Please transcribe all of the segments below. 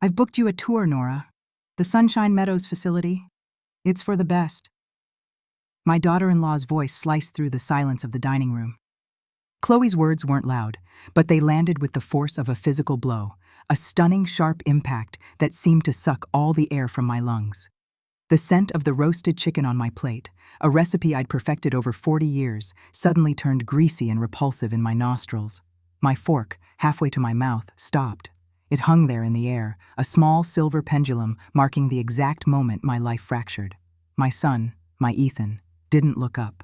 I've booked you a tour, Nora. The Sunshine Meadows facility. It's for the best. My daughter-in-law's voice sliced through the silence of the dining room. Chloe's words weren't loud, but they landed with the force of a physical blow, a stunning, sharp impact that seemed to suck all the air from my lungs. The scent of the roasted chicken on my plate, a recipe I'd perfected over 40 years, suddenly turned greasy and repulsive in my nostrils. My fork, halfway to my mouth, stopped. It hung there in the air, a small silver pendulum marking the exact moment my life fractured. My son, my Ethan, didn't look up.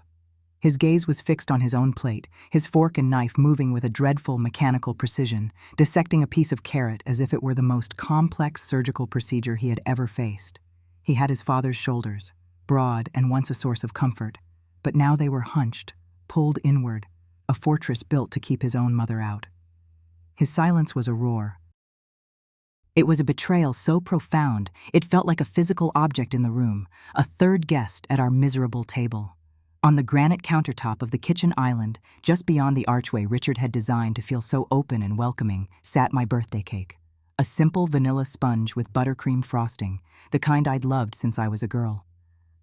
His gaze was fixed on his own plate, his fork and knife moving with a dreadful mechanical precision, dissecting a piece of carrot as if it were the most complex surgical procedure he had ever faced. He had his father's shoulders, broad and once a source of comfort, but now they were hunched, pulled inward, a fortress built to keep his own mother out. His silence was a roar. It was a betrayal so profound, it felt like a physical object in the room, a third guest at our miserable table. On the granite countertop of the kitchen island, just beyond the archway Richard had designed to feel so open and welcoming, sat my birthday cake. A simple vanilla sponge with buttercream frosting, the kind I'd loved since I was a girl.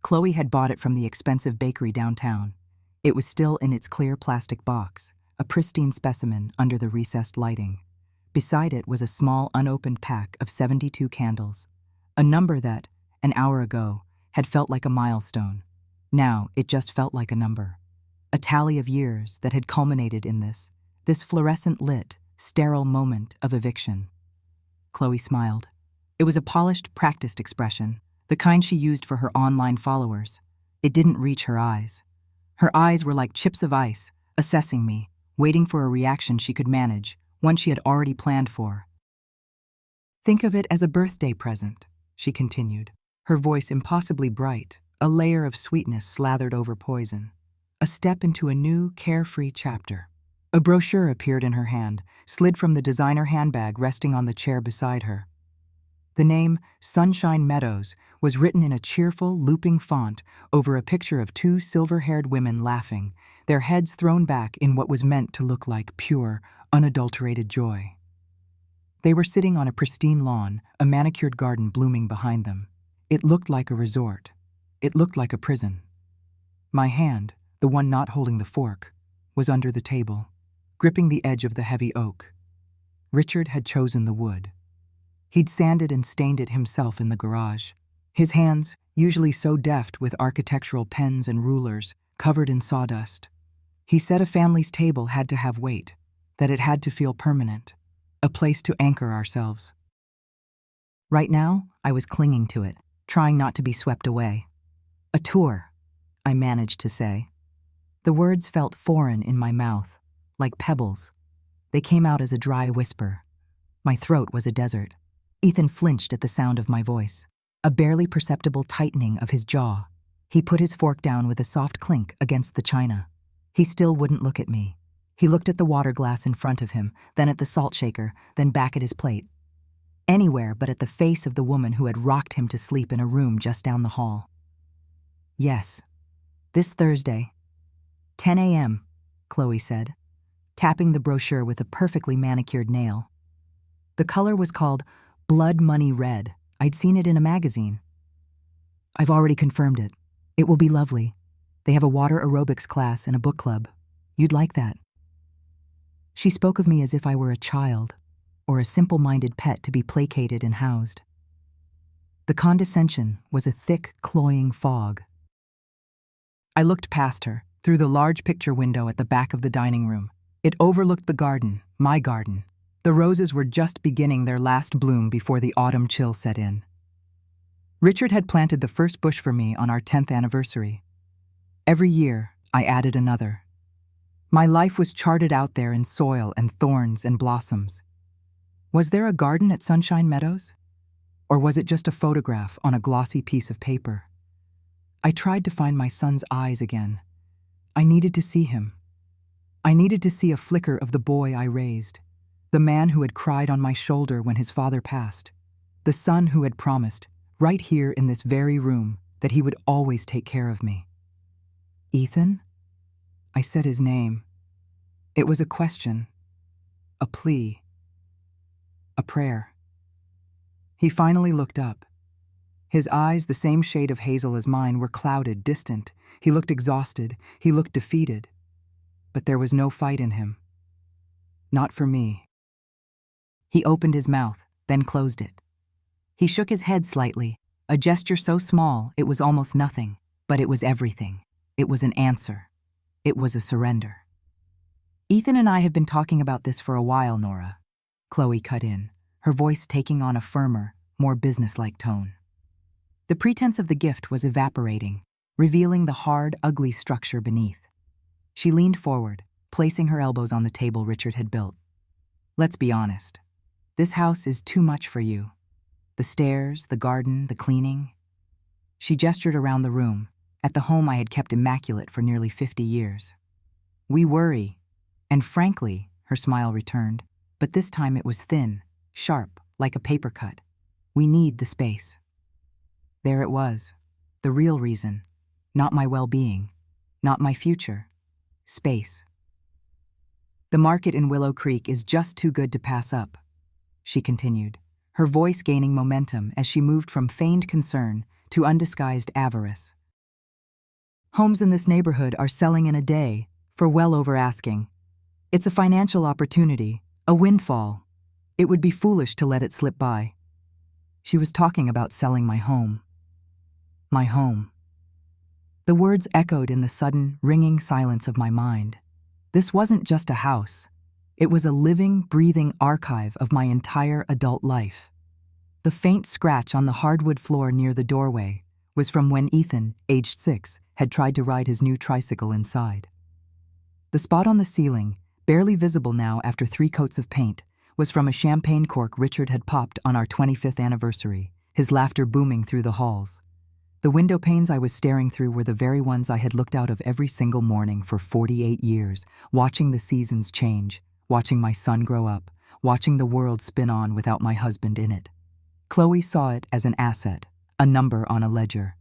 Chloe had bought it from the expensive bakery downtown. It was still in its clear plastic box, a pristine specimen under the recessed lighting. Beside it was a small unopened pack of 72 candles, a number that, an hour ago, had felt like a milestone. Now it just felt like a number. A tally of years that had culminated in this fluorescent-lit, sterile moment of eviction. Chloe smiled. It was a polished, practiced expression, the kind she used for her online followers. It didn't reach her eyes. Her eyes were like chips of ice, assessing me, waiting for a reaction she could manage, one she had already planned for. "Think of it as a birthday present," she continued, her voice impossibly bright, a layer of sweetness slathered over poison. A step into a new, carefree chapter. A brochure appeared in her hand, slid from the designer handbag resting on the chair beside her. The name, Sunshine Meadows, was written in a cheerful, looping font over a picture of two silver-haired women laughing, their heads thrown back in what was meant to look like pure, unadulterated joy. They were sitting on a pristine lawn, a manicured garden blooming behind them. It looked like a resort. It looked like a prison. My hand, the one not holding the fork, was under the table, gripping the edge of the heavy oak. Richard had chosen the wood. He'd sanded and stained it himself in the garage. His hands, usually so deft with architectural pens and rulers, covered in sawdust. He said a family's table had to have weight, that it had to feel permanent, a place to anchor ourselves. Right now, I was clinging to it, trying not to be swept away. "A tour," I managed to say. The words felt foreign in my mouth, like pebbles. They came out as a dry whisper. My throat was a desert. Ethan flinched at the sound of my voice, a barely perceptible tightening of his jaw. He put his fork down with a soft clink against the china. He still wouldn't look at me. He looked at the water glass in front of him, then at the salt shaker, then back at his plate. Anywhere but at the face of the woman who had rocked him to sleep in a room just down the hall. "Yes, this Thursday, 10 a.m., Chloe said, tapping the brochure with a perfectly manicured nail. The color was called Blood Money Red. I'd seen it in a magazine. "I've already confirmed it. It will be lovely. They have a water aerobics class and a book club. You'd like that." She spoke of me as if I were a child, or a simple-minded pet to be placated and housed. The condescension was a thick, cloying fog. I looked past her, through the large picture window at the back of the dining room. It overlooked the garden, my garden. The roses were just beginning their last bloom before the autumn chill set in. Richard had planted the first bush for me on our 10th anniversary. Every year, I added another. My life was charted out there in soil and thorns and blossoms. Was there a garden at Sunshine Meadows? Or was it just a photograph on a glossy piece of paper? I tried to find my son's eyes again. I needed to see him. I needed to see a flicker of the boy I raised, the man who had cried on my shoulder when his father passed, the son who had promised, right here in this very room, that he would always take care of me. "Ethan?" I said his name. It was a question, a plea, a prayer. He finally looked up. His eyes, the same shade of hazel as mine, were clouded, distant. He looked exhausted. He looked defeated. But there was no fight in him. Not for me. He opened his mouth, then closed it. He shook his head slightly, a gesture so small it was almost nothing, but it was everything. It was an answer. It was a surrender. Ethan and I have been talking about this for a while, Nora. Chloe cut in, her voice taking on a firmer, more businesslike tone. The pretense of the gift was evaporating, revealing the hard, ugly structure beneath. She leaned forward, placing her elbows on the table Richard had built. Let's be honest. This house is too much for you. The stairs, the garden, the cleaning. She gestured around the room, at the home I had kept immaculate for nearly 50 years. We worry, and frankly, her smile returned, but this time it was thin, sharp, like a paper cut. We need the space. There it was, the real reason, not my well-being, not my future. Space. The market in Willow Creek is just too good to pass up, she continued, her voice gaining momentum as she moved from feigned concern to undisguised avarice. Homes in this neighborhood are selling in a day for well over asking. It's a financial opportunity, a windfall. It would be foolish to let it slip by. She was talking about selling my home. My home. The words echoed in the sudden, ringing silence of my mind. This wasn't just a house. It was a living, breathing archive of my entire adult life. The faint scratch on the hardwood floor near the doorway was from when Ethan, aged 6, had tried to ride his new tricycle inside. The spot on the ceiling, barely visible now after 3 coats of paint, was from a champagne cork Richard had popped on our 25th anniversary, his laughter booming through the halls. The window panes I was staring through were the very ones I had looked out of every single morning for 48 years, watching the seasons change, watching my son grow up, watching the world spin on without my husband in it. Chloe saw it as an asset, a number on a ledger.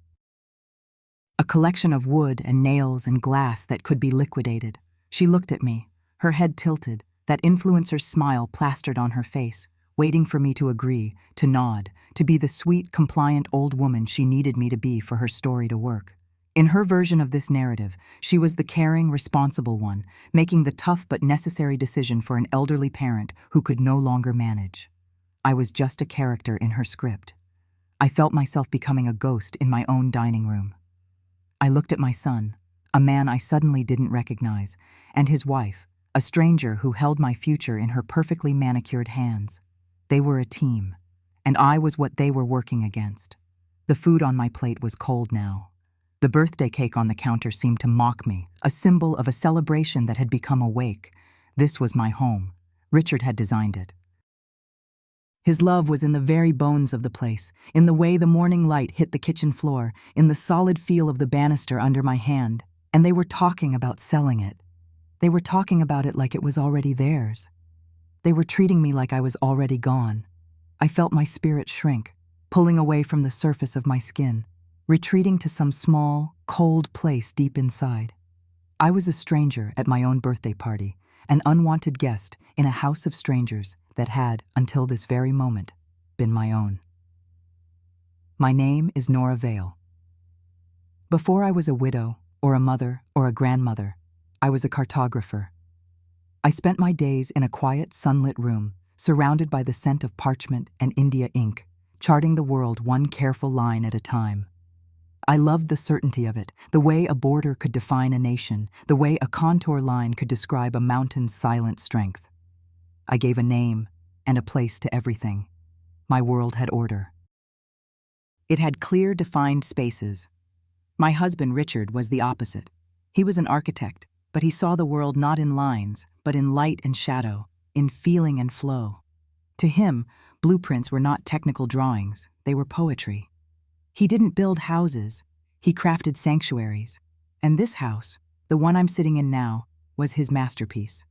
A collection of wood and nails and glass that could be liquidated. She looked at me, her head tilted, that influencer's smile plastered on her face, waiting for me to agree, to nod, to be the sweet, compliant old woman she needed me to be for her story to work. In her version of this narrative, she was the caring, responsible one, making the tough but necessary decision for an elderly parent who could no longer manage. I was just a character in her script. I felt myself becoming a ghost in my own dining room. I looked at my son, a man I suddenly didn't recognize, and his wife, a stranger who held my future in her perfectly manicured hands. They were a team, and I was what they were working against. The food on my plate was cold now. The birthday cake on the counter seemed to mock me, a symbol of a celebration that had become awake. This was my home. Richard had designed it. His love was in the very bones of the place, in the way the morning light hit the kitchen floor, in the solid feel of the banister under my hand, and they were talking about selling it. They were talking about it like it was already theirs. They were treating me like I was already gone. I felt my spirit shrink, pulling away from the surface of my skin, retreating to some small, cold place deep inside. I was a stranger at my own birthday party, an unwanted guest in a house of strangers that had, until this very moment, been my own. My name is Nora Vale. Before I was a widow, or a mother, or a grandmother, I was a cartographer. I spent my days in a quiet, sunlit room, surrounded by the scent of parchment and India ink, charting the world one careful line at a time. I loved the certainty of it, the way a border could define a nation, the way a contour line could describe a mountain's silent strength. I gave a name and a place to everything. My world had order. It had clear, defined spaces. My husband, Richard, was the opposite. He was an architect, but he saw the world not in lines, but in light and shadow, in feeling and flow. To him, blueprints were not technical drawings, they were poetry. He didn't build houses, he crafted sanctuaries. And this house, the one I'm sitting in now, was his masterpiece.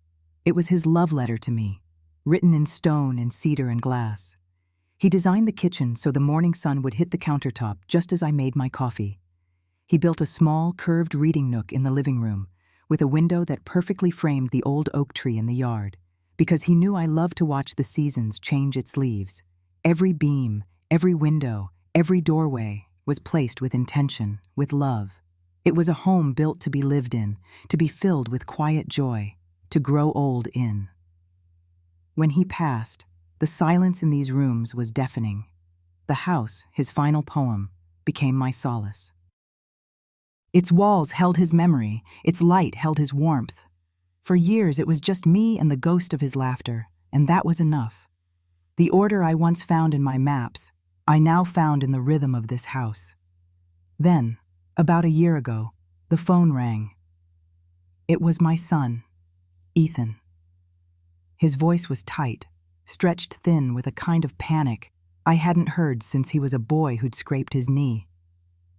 It was his love letter to me, written in stone and cedar and glass. He designed the kitchen so the morning sun would hit the countertop just as I made my coffee. He built a small, curved reading nook in the living room, with a window that perfectly framed the old oak tree in the yard, because he knew I loved to watch the seasons change its leaves. Every beam, Every window, every doorway was placed with intention, with love. It was a home built to be lived in, to be filled with quiet joy, to grow old in. When he passed, the silence in these rooms was deafening. The house, his final poem, became my solace. Its walls held his memory, its light held his warmth. For years it was just me and the ghost of his laughter, and that was enough. The order I once found in my maps, I now found in the rhythm of this house. Then, about a year ago, the phone rang. It was my son, Ethan. His voice was tight, stretched thin with a kind of panic I hadn't heard since he was a boy who'd scraped his knee.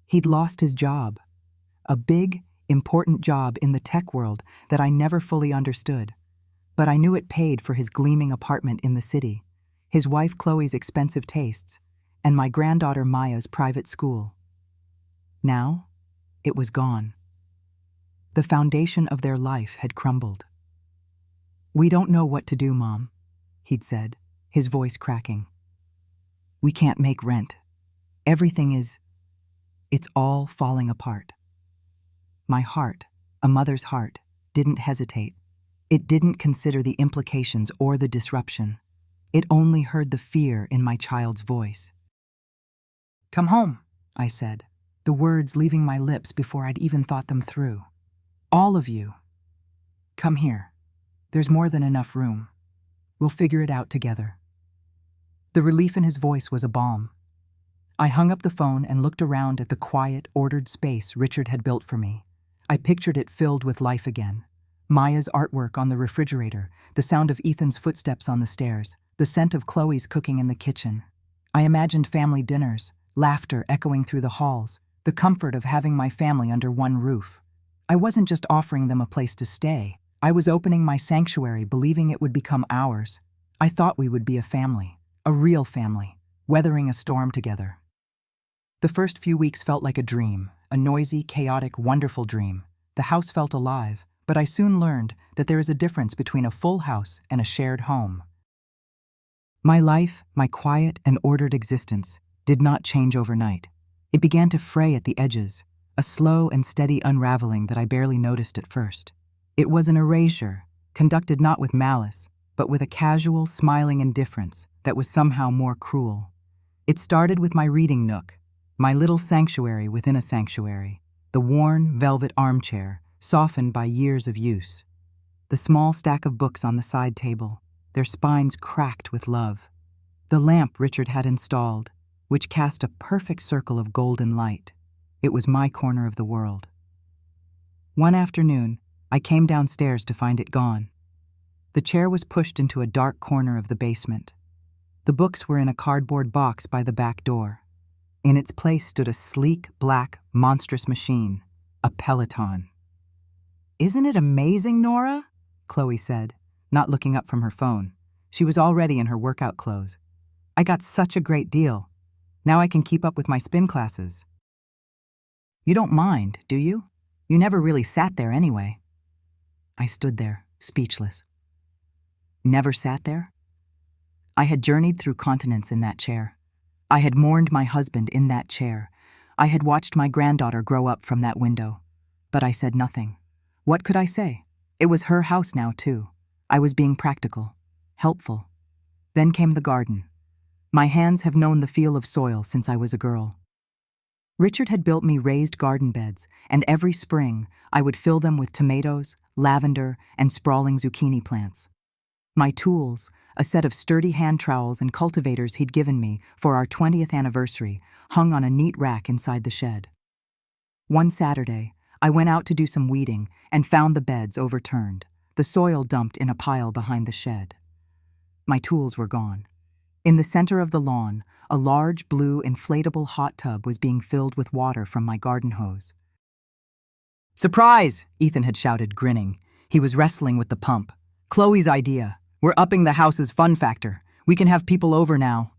He'd lost his job, a big, important job in the tech world that I never fully understood. But I knew it paid for his gleaming apartment in the city, his wife Chloe's expensive tastes, and my granddaughter Maya's private school. Now, it was gone. The foundation of their life had crumbled. "We don't know what to do, Mom," he'd said, his voice cracking. "We can't make rent. It's all falling apart." My heart, a mother's heart, didn't hesitate. It didn't consider the implications or the disruption. It only heard the fear in my child's voice. "Come home," I said, the words leaving my lips before I'd even thought them through. "All of you. Come here. There's more than enough room. We'll figure it out together." The relief in his voice was a balm. I hung up the phone and looked around at the quiet, ordered space Richard had built for me. I pictured it filled with life again. Maya's artwork on the refrigerator, the sound of Ethan's footsteps on the stairs, the scent of Chloe's cooking in the kitchen. I imagined family dinners, laughter echoing through the halls, the comfort of having my family under one roof. I wasn't just offering them a place to stay. I was opening my sanctuary, believing it would become ours. I thought we would be a family, a real family, weathering a storm together. The first few weeks felt like a dream, a noisy, chaotic, wonderful dream. The house felt alive, but I soon learned that there is a difference between a full house and a shared home. My life, my quiet and ordered existence, did not change overnight. It began to fray at the edges, a slow and steady unraveling that I barely noticed at first. It was an erasure, conducted not with malice, but with a casual, smiling indifference that was somehow more cruel. It started with my reading nook, my little sanctuary within a sanctuary, the worn, velvet armchair, softened by years of use. The small stack of books on the side table, their spines cracked with love. The lamp Richard had installed, which cast a perfect circle of golden light. It was my corner of the world. One afternoon, I came downstairs to find it gone. The chair was pushed into a dark corner of the basement. The books were in a cardboard box by the back door. In its place stood a sleek, black, monstrous machine, a Peloton. "Isn't it amazing, Nora?" Chloe said, not looking up from her phone. She was already in her workout clothes. "I got such a great deal. Now I can keep up with my spin classes." "You don't mind, do you? You never really sat there anyway." I stood there, speechless. Never sat there? I had journeyed through continents in that chair. I had mourned my husband in that chair. I had watched my granddaughter grow up from that window. But I said nothing. What could I say? It was her house now, too. I was being practical, helpful. Then came the garden. My hands have known the feel of soil since I was a girl. Richard had built me raised garden beds, and every spring I would fill them with tomatoes, lavender, and sprawling zucchini plants. My tools, a set of sturdy hand trowels and cultivators he'd given me for our 20th anniversary, hung on a neat rack inside the shed. One Saturday, I went out to do some weeding and found the beds overturned, the soil dumped in a pile behind the shed. My tools were gone. In the center of the lawn, a large blue inflatable hot tub was being filled with water from my garden hose. "Surprise!" Ethan had shouted, grinning. He was wrestling with the pump. "Chloe's idea. We're upping the house's fun factor. We can have people over now."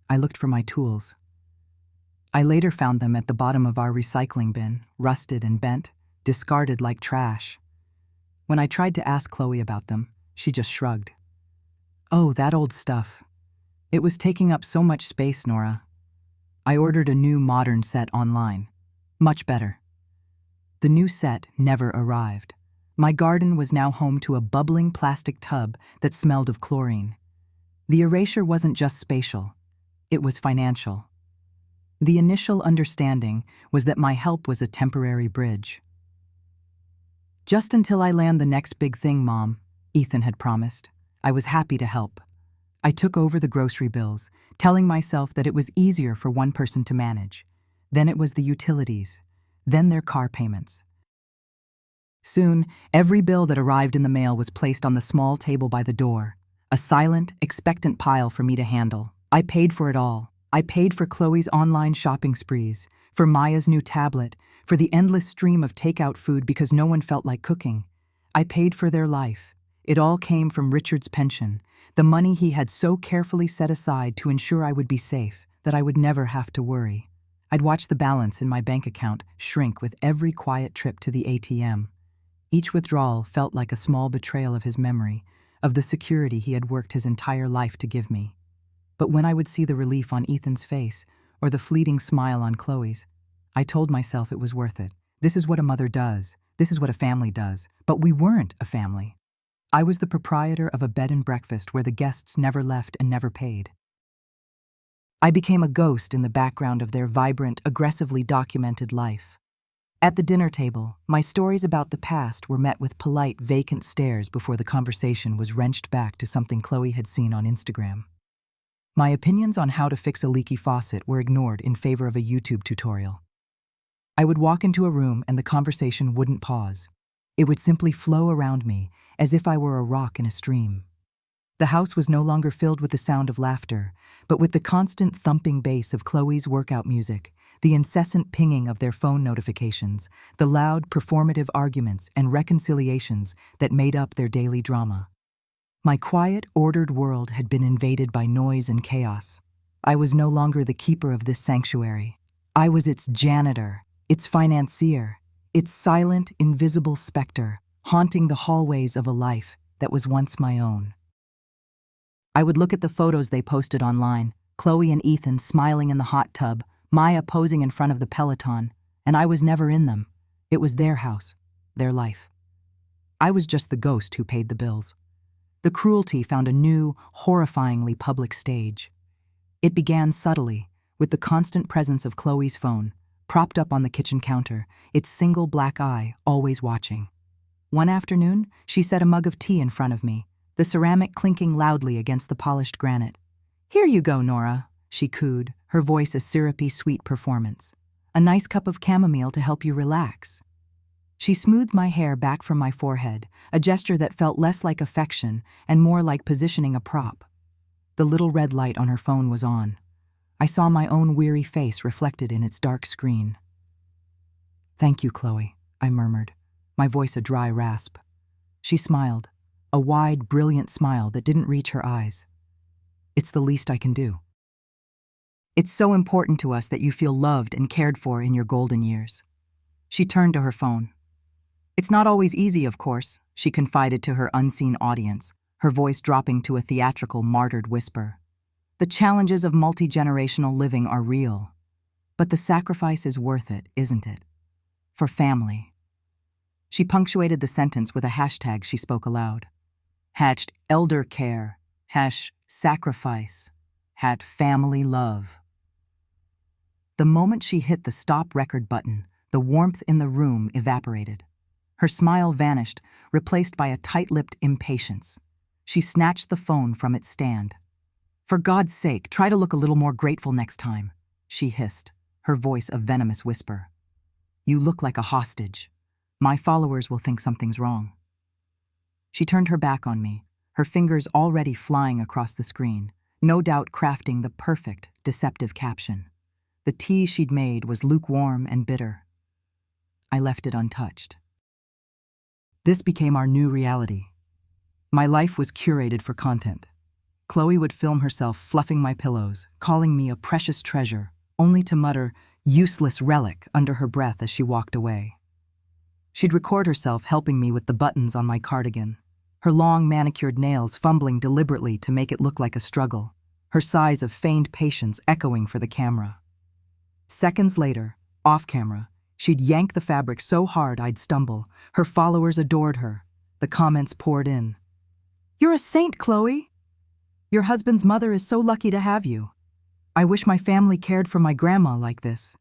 I looked for my tools. I later found them at the bottom of our recycling bin, rusted and bent, discarded like trash. When I tried to ask Chloe about them, she just shrugged. "Oh, that old stuff. It was taking up so much space, Nora. I ordered a new modern set online. Much better. The new set never arrived. My garden was now home to a bubbling plastic tub that smelled of chlorine. The erasure wasn't just spatial, it was financial. The initial understanding was that my help was a temporary bridge. Just until I land the next big thing, Mom, Ethan had promised. I was happy to help. I took over the grocery bills, telling myself that it was easier for one person to manage. Then it was the utilities, then their car payments. Soon, every bill that arrived in the mail was placed on the small table by the door, a silent, expectant pile for me to handle. I paid for it all. I paid for Chloe's online shopping sprees, for Maya's new tablet, for the endless stream of takeout food because no one felt like cooking. I paid for their life. It all came from Richard's pension, the money he had so carefully set aside to ensure I would be safe, that I would never have to worry. I'd watch the balance in my bank account shrink with every quiet trip to the ATM. Each withdrawal felt like a small betrayal of his memory, of the security he had worked his entire life to give me. But when I would see the relief on Ethan's face, or the fleeting smile on Chloe's, I told myself it was worth it. This is what a mother does. This is what a family does. But we weren't a family. I was the proprietor of a bed and breakfast where the guests never left and never paid. I became a ghost in the background of their vibrant, aggressively documented life. At the dinner table, my stories about the past were met with polite, vacant stares before the conversation was wrenched back to something Chloe had seen on Instagram. My opinions on how to fix a leaky faucet were ignored in favor of a YouTube tutorial. I would walk into a room and the conversation wouldn't pause. It would simply flow around me, as if I were a rock in a stream. The house was no longer filled with the sound of laughter, but with the constant thumping bass of Chloe's workout music, the incessant pinging of their phone notifications, the loud, performative arguments and reconciliations that made up their daily drama. My quiet, ordered world had been invaded by noise and chaos. I was no longer the keeper of this sanctuary. I was its janitor, its financier, its silent, invisible specter, haunting the hallways of a life that was once my own. I would look at the photos they posted online, Chloe and Ethan smiling in the hot tub, Maya posing in front of the Peloton, and I was never in them. It was their house, their life. I was just the ghost who paid the bills. The cruelty found a new, horrifyingly public stage. It began subtly, with the constant presence of Chloe's phone, propped up on the kitchen counter, its single black eye always watching. One afternoon, she set a mug of tea in front of me, the ceramic clinking loudly against the polished granite. "Here you go, Nora," she cooed, her voice a syrupy, sweet performance. "A nice cup of chamomile to help you relax." She smoothed my hair back from my forehead, a gesture that felt less like affection and more like positioning a prop. The little red light on her phone was on. I saw my own weary face reflected in its dark screen. "Thank you, Chloe," I murmured, my voice a dry rasp. She smiled, a wide, brilliant smile that didn't reach her eyes. "It's the least I can do. It's so important to us that you feel loved and cared for in your golden years." She turned to her phone. "It's not always easy, of course," she confided to her unseen audience, her voice dropping to a theatrical, martyred whisper. "The challenges of multi-generational living are real. But the sacrifice is worth it, isn't it? For family." She punctuated the sentence with a hashtag she spoke aloud. #elder care, #sacrifice, #family love. The moment she hit the stop record button, the warmth in the room evaporated. Her smile vanished, replaced by a tight-lipped impatience. She snatched the phone from its stand. "For God's sake, try to look a little more grateful next time," she hissed, her voice a venomous whisper. "You look like a hostage. My followers will think something's wrong." She turned her back on me, her fingers already flying across the screen, no doubt crafting the perfect, deceptive caption. The tea she'd made was lukewarm and bitter. I left it untouched. This became our new reality. My life was curated for content. Chloe would film herself fluffing my pillows, calling me a precious treasure, only to mutter, "useless relic," under her breath as she walked away. She'd record herself helping me with the buttons on my cardigan, her long manicured nails fumbling deliberately to make it look like a struggle, her sighs of feigned patience echoing for the camera. Seconds later, off camera, she'd yank the fabric so hard I'd stumble. Her followers adored her. The comments poured in. "You're a saint, Chloe! Your husband's mother is so lucky to have you. I wish my family cared for my grandma like this."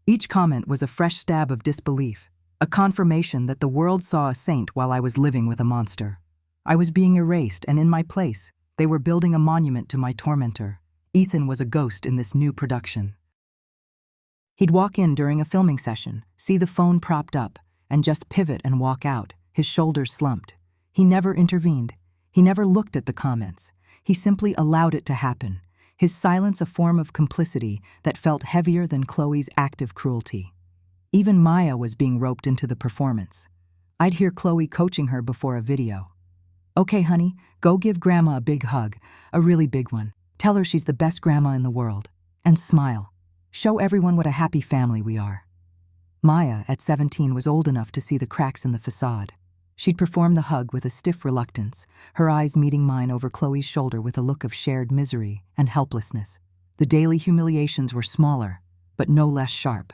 Each comment was a fresh stab of disbelief, a confirmation that the world saw a saint while I was living with a monster. I was being erased, and in my place, they were building a monument to my tormentor. Ethan was a ghost in this new production. He'd walk in during a filming session, see the phone propped up, and just pivot and walk out, his shoulders slumped. He never intervened. He never looked at the comments. He simply allowed it to happen, his silence a form of complicity that felt heavier than Chloe's active cruelty. Even Maya was being roped into the performance. I'd hear Chloe coaching her before a video. "Okay, honey, go give Grandma a big hug, a really big one. Tell her she's the best grandma in the world. And smile. Show everyone what a happy family we are." Maya, at 17, was old enough to see the cracks in the facade. She'd perform the hug with a stiff reluctance, her eyes meeting mine over Chloe's shoulder with a look of shared misery and helplessness. The daily humiliations were smaller, but no less sharp.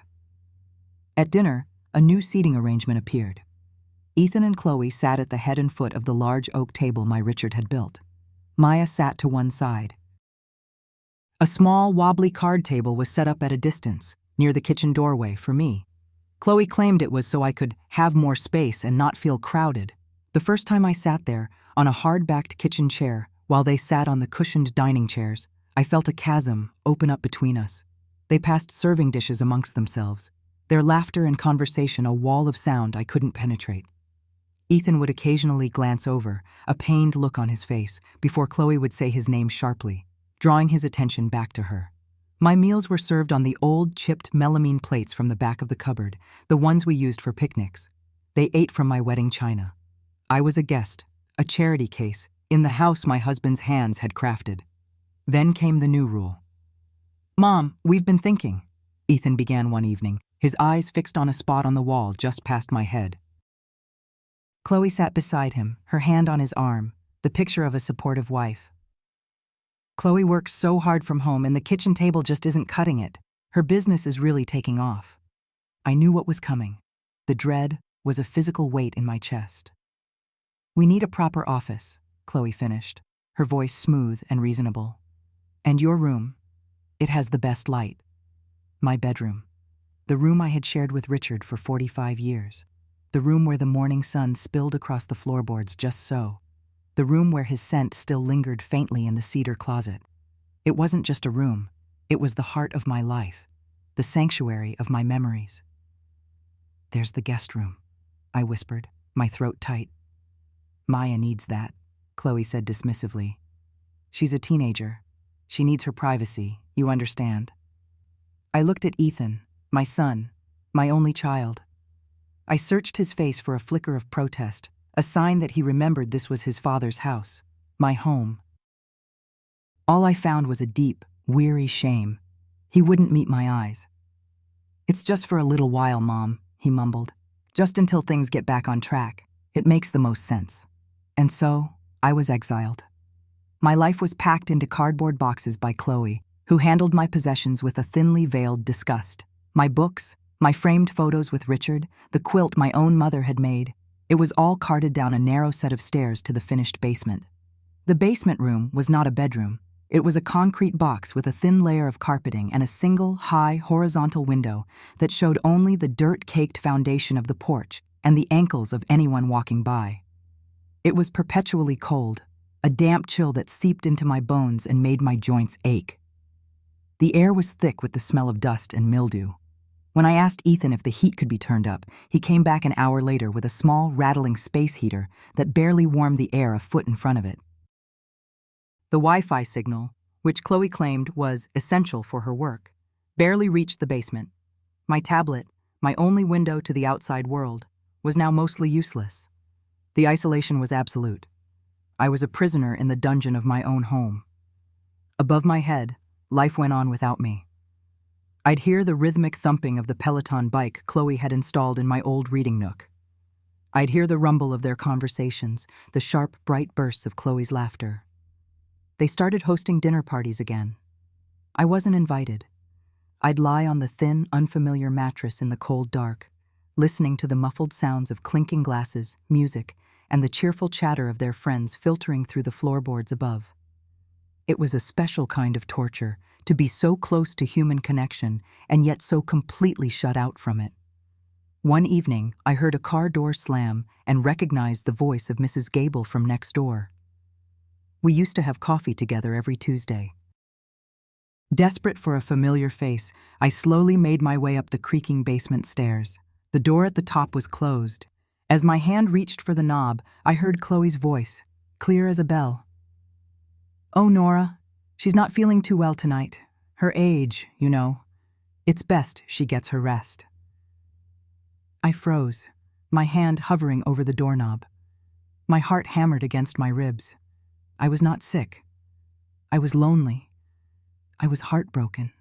At dinner, a new seating arrangement appeared. Ethan and Chloe sat at the head and foot of the large oak table my Richard had built. Maya sat to one side. A small, wobbly card table was set up at a distance, near the kitchen doorway, for me. Chloe claimed it was so I could have more space and not feel crowded. The first time I sat there, on a hard-backed kitchen chair, while they sat on the cushioned dining chairs, I felt a chasm open up between us. They passed serving dishes amongst themselves, their laughter and conversation a wall of sound I couldn't penetrate. Ethan would occasionally glance over, a pained look on his face, before Chloe would say his name sharply, drawing his attention back to her. My meals were served on the old, chipped melamine plates from the back of the cupboard, the ones we used for picnics. They ate from my wedding china. I was a guest, a charity case, in the house my husband's hands had crafted. Then came the new rule. "Mom, we've been thinking," Ethan began one evening, his eyes fixed on a spot on the wall just past my head. Chloe sat beside him, her hand on his arm, the picture of a supportive wife. "Chloe works so hard from home and the kitchen table just isn't cutting it. Her business is really taking off." I knew what was coming. The dread was a physical weight in my chest. "We need a proper office," Chloe finished, her voice smooth and reasonable. "And your room, it has the best light." My bedroom. The room I had shared with Richard for 45 years. The room where the morning sun spilled across the floorboards just so. The room where his scent still lingered faintly in the cedar closet. It wasn't just a room. It was the heart of my life, the sanctuary of my memories. "There's the guest room," I whispered, my throat tight. "Maya needs that," Chloe said dismissively. "She's a teenager. She needs her privacy, you understand." I looked at Ethan, my son, my only child. I searched his face for a flicker of protest, a sign that he remembered this was his father's house, my home. All I found was a deep, weary shame. He wouldn't meet my eyes. "It's just for a little while, Mom," he mumbled. "Just until things get back on track. It makes the most sense." And so, I was exiled. My life was packed into cardboard boxes by Chloe, who handled my possessions with a thinly veiled disgust. My books, my framed photos with Richard, the quilt my own mother had made. It was all carted down a narrow set of stairs to the finished basement. The basement room was not a bedroom. It was a concrete box with a thin layer of carpeting and a single, high, horizontal window that showed only the dirt-caked foundation of the porch and the ankles of anyone walking by. It was perpetually cold, a damp chill that seeped into my bones and made my joints ache. The air was thick with the smell of dust and mildew. When I asked Ethan if the heat could be turned up, he came back an hour later with a small, rattling space heater that barely warmed the air a foot in front of it. The Wi-Fi signal, which Chloe claimed was essential for her work, barely reached the basement. My tablet, my only window to the outside world, was now mostly useless. The isolation was absolute. I was a prisoner in the dungeon of my own home. Above my head, life went on without me. I'd hear the rhythmic thumping of the Peloton bike Chloe had installed in my old reading nook. I'd hear the rumble of their conversations, the sharp, bright bursts of Chloe's laughter. They started hosting dinner parties again. I wasn't invited. I'd lie on the thin, unfamiliar mattress in the cold dark, listening to the muffled sounds of clinking glasses, music, and the cheerful chatter of their friends filtering through the floorboards above. It was a special kind of torture, to be so close to human connection and yet so completely shut out from it. One evening, I heard a car door slam and recognized the voice of Mrs. Gable from next door. We used to have coffee together every Tuesday. Desperate for a familiar face, I slowly made my way up the creaking basement stairs. The door at the top was closed. As my hand reached for the knob, I heard Chloe's voice, clear as a bell. "Oh, Nora, she's not feeling too well tonight. Her age, you know. It's best she gets her rest." I froze, my hand hovering over the doorknob. My heart hammered against my ribs. I was not sick. I was lonely. I was heartbroken.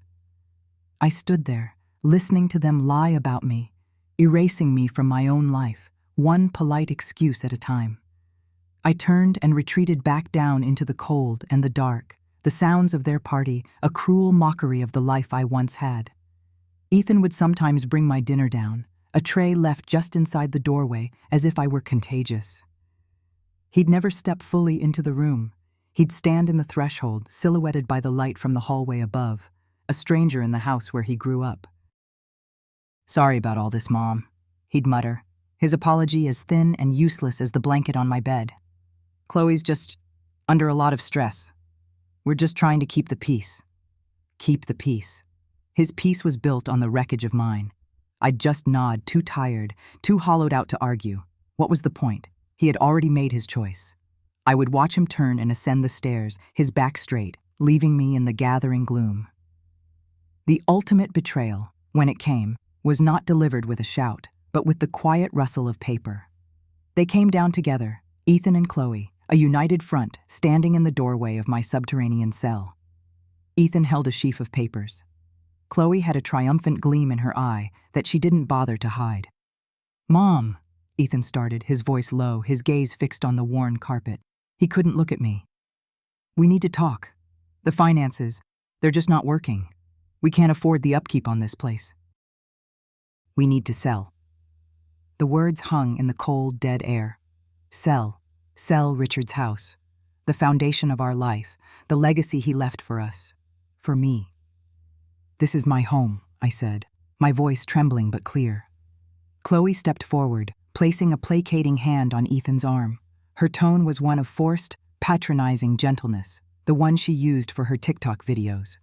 I stood there, listening to them lie about me, erasing me from my own life, one polite excuse at a time. I turned and retreated back down into the cold and the dark, the sounds of their party, a cruel mockery of the life I once had. Ethan would sometimes bring my dinner down, a tray left just inside the doorway, as if I were contagious. He'd never step fully into the room. He'd stand in the threshold, silhouetted by the light from the hallway above, a stranger in the house where he grew up. "Sorry about all this, Mom," he'd mutter, his apology as thin and useless as the blanket on my bed. "Chloe's just under a lot of stress. We're just trying to keep the peace." Keep the peace. His peace was built on the wreckage of mine. I'd just nod, too tired, too hollowed out to argue. What was the point? He had already made his choice. I would watch him turn and ascend the stairs, his back straight, leaving me in the gathering gloom. The ultimate betrayal, when it came, was not delivered with a shout, but with the quiet rustle of paper. They came down together, Ethan and Chloe, a united front, standing in the doorway of my subterranean cell. Ethan held a sheaf of papers. Chloe had a triumphant gleam in her eye that she didn't bother to hide. "Mom," Ethan started, his voice low, his gaze fixed on the worn carpet. He couldn't look at me. "We need to talk. The finances, they're just not working. We can't afford the upkeep on this place. We need to sell." The words hung in the cold, dead air. Sell. Sell Richard's house. The foundation of our life, the legacy he left for us. For me. "This is my home," I said, my voice trembling but clear. Chloe stepped forward, placing a placating hand on Ethan's arm. Her tone was one of forced, patronizing gentleness, the one she used for her TikTok videos.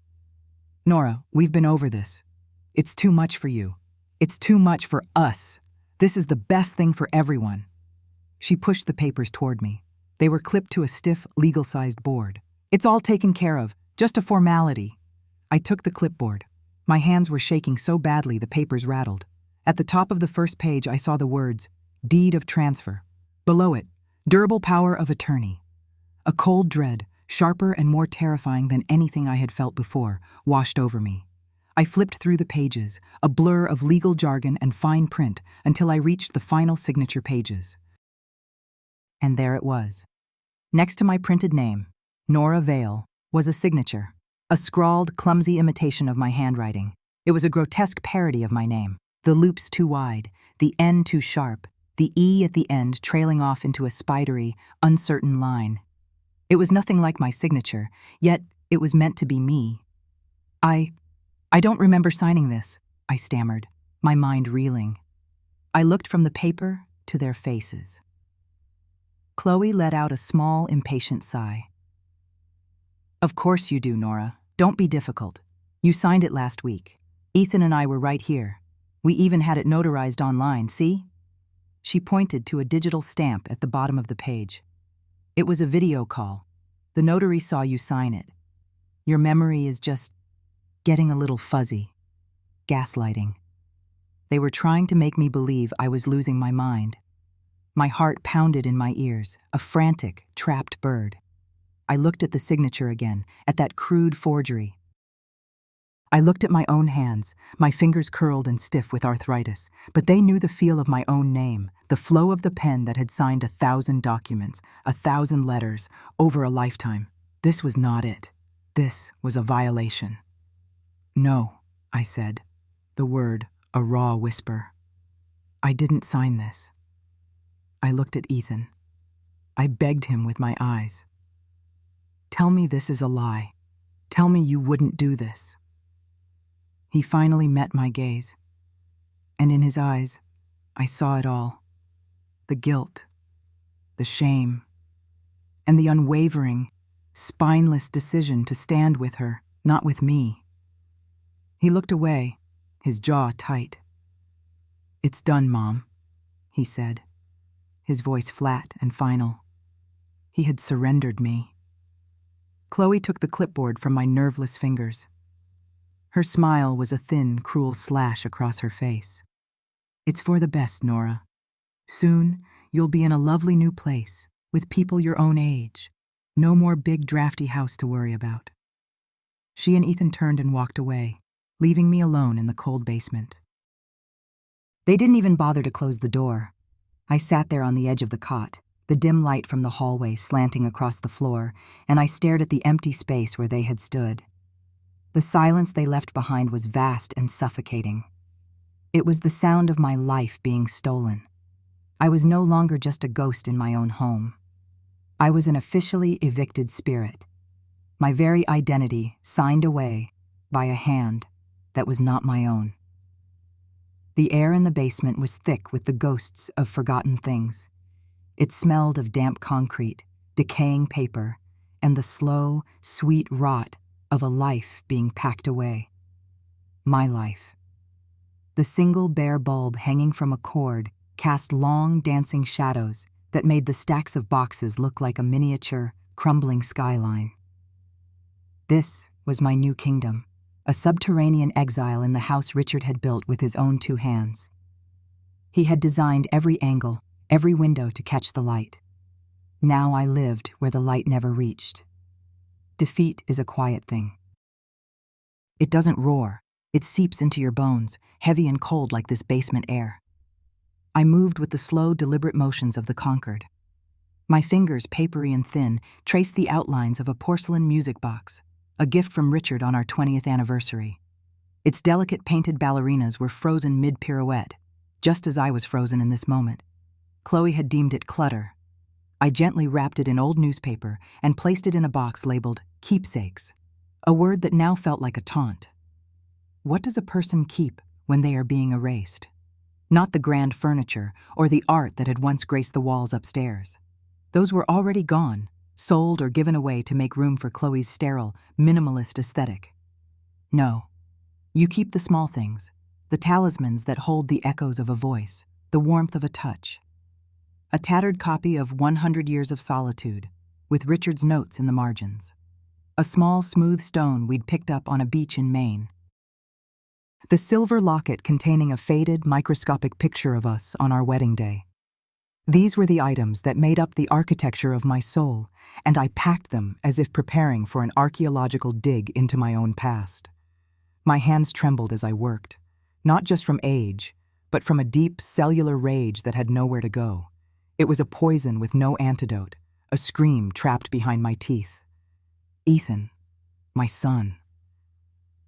"Nora, we've been over this. It's too much for you. It's too much for us. This is the best thing for everyone." She pushed the papers toward me. They were clipped to a stiff, legal-sized board. "It's all taken care of, just a formality." I took the clipboard. My hands were shaking so badly the papers rattled. At the top of the first page I saw the words, "Deed of Transfer." Below it, "Durable Power of Attorney." A cold dread, sharper and more terrifying than anything I had felt before, washed over me. I flipped through the pages, a blur of legal jargon and fine print, until I reached the final signature pages. And there it was. Next to my printed name, Nora Vale, was a signature, a scrawled, clumsy imitation of my handwriting. It was a grotesque parody of my name, the loops too wide, the N too sharp, the E at the end trailing off into a spidery, uncertain line. It was nothing like my signature, yet it was meant to be me. I don't remember signing this," I stammered, my mind reeling. I looked from the paper to their faces. Chloe let out a small, impatient sigh. "Of course you do, Nora. Don't be difficult. You signed it last week. Ethan and I were right here. We even had it notarized online, see?" She pointed to a digital stamp at the bottom of the page. "It was a video call. The notary saw you sign it. Your memory is just getting a little fuzzy. Gaslighting. They were trying to make me believe I was losing my mind. My heart pounded in my ears, a frantic, trapped bird. I looked at the signature again, at that crude forgery. I looked at my own hands, my fingers curled and stiff with arthritis, but they knew the feel of my own name, the flow of the pen that had signed 1,000 documents, 1,000 letters, over a lifetime. This was not it. This was a violation. No, I said, the word a raw whisper. I didn't sign this. I looked at Ethan. I begged him with my eyes. Tell me this is a lie. Tell me you wouldn't do this. He finally met my gaze, and in his eyes, I saw it all. The guilt, the shame, and the unwavering, spineless decision to stand with her, not with me. He looked away, his jaw tight. It's done, Mom, he said, his voice flat and final. He had surrendered me. Chloe took the clipboard from my nerveless fingers. Her smile was a thin, cruel slash across her face. It's for the best, Nora. Soon, you'll be in a lovely new place, with people your own age. No more big, drafty house to worry about. She and Ethan turned and walked away, leaving me alone in the cold basement. They didn't even bother to close the door. I sat there on the edge of the cot, the dim light from the hallway slanting across the floor, and I stared at the empty space where they had stood. The silence they left behind was vast and suffocating. It was the sound of my life being stolen. I was no longer just a ghost in my own home. I was an officially evicted spirit, my very identity signed away by a hand that was not my own. The air in the basement was thick with the ghosts of forgotten things. It smelled of damp concrete, decaying paper, and the slow, sweet rot of a life being packed away. My life. The single bare bulb hanging from a cord cast long, dancing shadows that made the stacks of boxes look like a miniature, crumbling skyline. This was my new kingdom, a subterranean exile in the house Richard had built with his own 2 hands. He had designed every angle, every window to catch the light. Now I lived where the light never reached. Defeat is a quiet thing. It doesn't roar. It seeps into your bones, heavy and cold like this basement air. I moved with the slow, deliberate motions of the conquered. My fingers, papery and thin, traced the outlines of a porcelain music box, a gift from Richard on our 20th anniversary. Its delicate painted ballerinas were frozen mid-pirouette, just as I was frozen in this moment. Chloe had deemed it clutter. I gently wrapped it in old newspaper and placed it in a box labeled keepsakes, a word that now felt like a taunt. What does a person keep when they are being erased? Not the grand furniture or the art that had once graced the walls upstairs. Those were already gone, sold or given away to make room for Chloe's sterile, minimalist aesthetic. No, you keep the small things, the talismans that hold the echoes of a voice, the warmth of a touch. A tattered copy of 100 Years of Solitude, with Richard's notes in the margins. A small, smooth stone we'd picked up on a beach in Maine. The silver locket containing a faded, microscopic picture of us on our wedding day. These were the items that made up the architecture of my soul, and I packed them as if preparing for an archaeological dig into my own past. My hands trembled as I worked, not just from age, but from a deep cellular rage that had nowhere to go. It was a poison with no antidote, a scream trapped behind my teeth. Ethan, my son.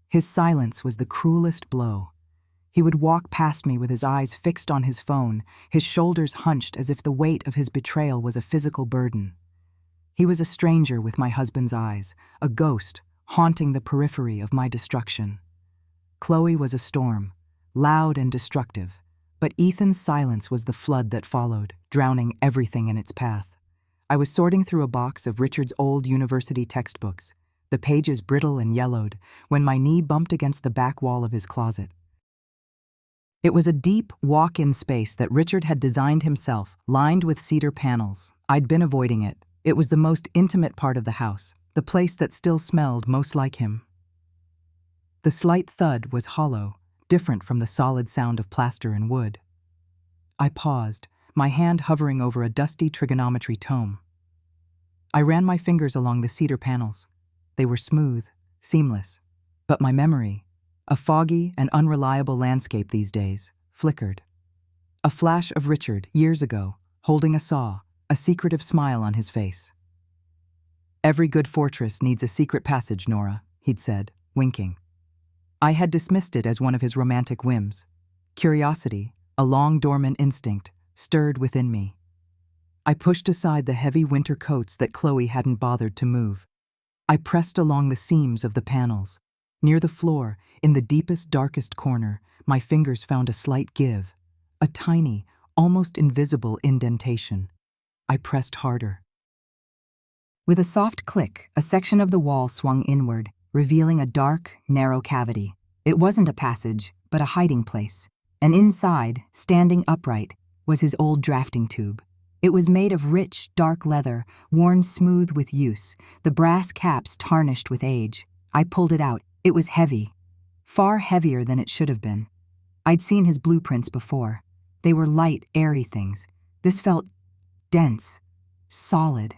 His silence was the cruelest blow. He would walk past me with his eyes fixed on his phone, his shoulders hunched as if the weight of his betrayal was a physical burden. He was a stranger with my husband's eyes, a ghost haunting the periphery of my destruction. Chloe was a storm, loud and destructive, but Ethan's silence was the flood that followed, drowning everything in its path. I was sorting through a box of Richard's old university textbooks, the pages brittle and yellowed, when my knee bumped against the back wall of his closet. It was a deep, walk-in space that Richard had designed himself, lined with cedar panels. I'd been avoiding it. It was the most intimate part of the house, the place that still smelled most like him. The slight thud was hollow, different from the solid sound of plaster and wood. I paused, my hand hovering over a dusty trigonometry tome. I ran my fingers along the cedar panels. They were smooth, seamless, but my memory, a foggy and unreliable landscape these days, flickered. A flash of Richard, years ago, holding a saw, a secretive smile on his face. Every good fortress needs a secret passage, Nora, he'd said, winking. I had dismissed it as one of his romantic whims. Curiosity, a long-dormant instinct, stirred within me. I pushed aside the heavy winter coats that Chloe hadn't bothered to move. I pressed along the seams of the panels. Near the floor, in the deepest, darkest corner, my fingers found a slight give, a tiny, almost invisible indentation. I pressed harder. With a soft click, a section of the wall swung inward, revealing a dark, narrow cavity. It wasn't a passage, but a hiding place. And inside, standing upright, was his old drafting tube. It was made of rich, dark leather, worn smooth with use, the brass caps tarnished with age. I pulled it out. It was heavy, far heavier than it should have been. I'd seen his blueprints before. They were light, airy things. This felt dense, solid.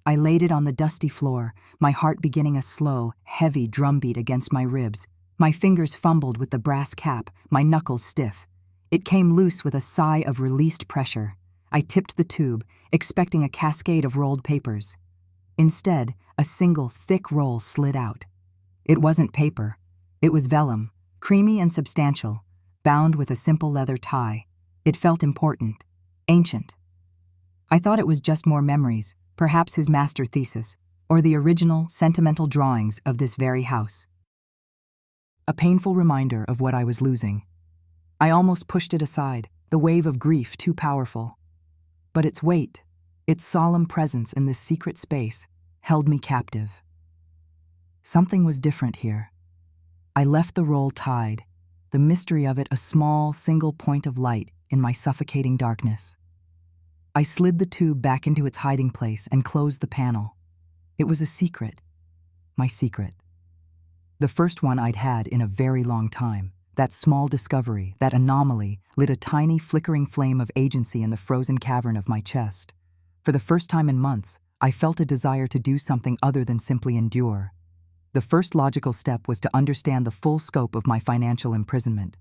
I laid it on the dusty floor, my heart beginning a slow, heavy drumbeat against my ribs. My fingers fumbled with the brass cap, my knuckles stiff. It came loose with a sigh of released pressure. I tipped the tube, expecting a cascade of rolled papers. Instead, a single thick roll slid out. It wasn't paper. It was vellum, creamy and substantial, bound with a simple leather tie. It felt important, ancient. I thought it was just more memories, perhaps his master thesis, or the original, sentimental drawings of this very house. A painful reminder of what I was losing. I almost pushed it aside, the wave of grief too powerful. But its weight, its solemn presence in this secret space, held me captive. Something was different here. I left the roll tied, the mystery of it a small, single point of light in my suffocating darkness. I slid the tube back into its hiding place and closed the panel. It was a secret, my secret. The first one I'd had in a very long time. That small discovery, that anomaly, lit a tiny flickering flame of agency in the frozen cavern of my chest. For the first time in months, I felt a desire to do something other than simply endure. The first logical step was to understand the full scope of my financial imprisonment.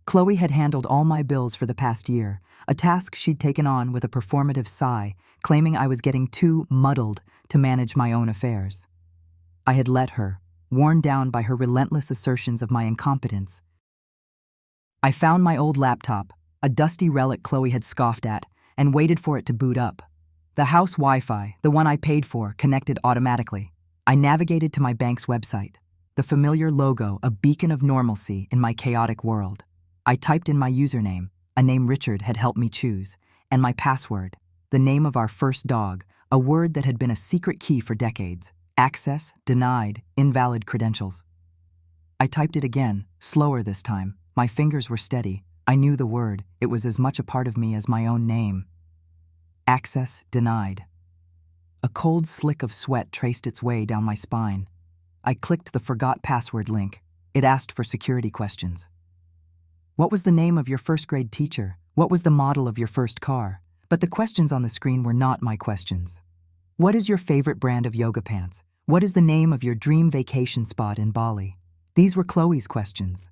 Chloe had handled all my bills for the past year, a task she'd taken on with a performative sigh, claiming I was getting too muddled to manage my own affairs. I had let her, worn down by her relentless assertions of my incompetence. I found my old laptop, a dusty relic Chloe had scoffed at, and waited for it to boot up. The house Wi-Fi, the one I paid for, connected automatically. I navigated to my bank's website, the familiar logo, a beacon of normalcy in my chaotic world. I typed in my username, a name Richard had helped me choose, and my password, the name of our first dog, a word that had been a secret key for decades. Access denied, invalid credentials. I typed it again, slower this time. My fingers were steady. I knew the word. It was as much a part of me as my own name. Access denied. A cold slick of sweat traced its way down my spine. I clicked the forgot password link. It asked for security questions. What was the name of your first-grade teacher? What was the model of your first car? But the questions on the screen were not my questions. What is your favorite brand of yoga pants? What is the name of your dream vacation spot in Bali? These were Chloe's questions.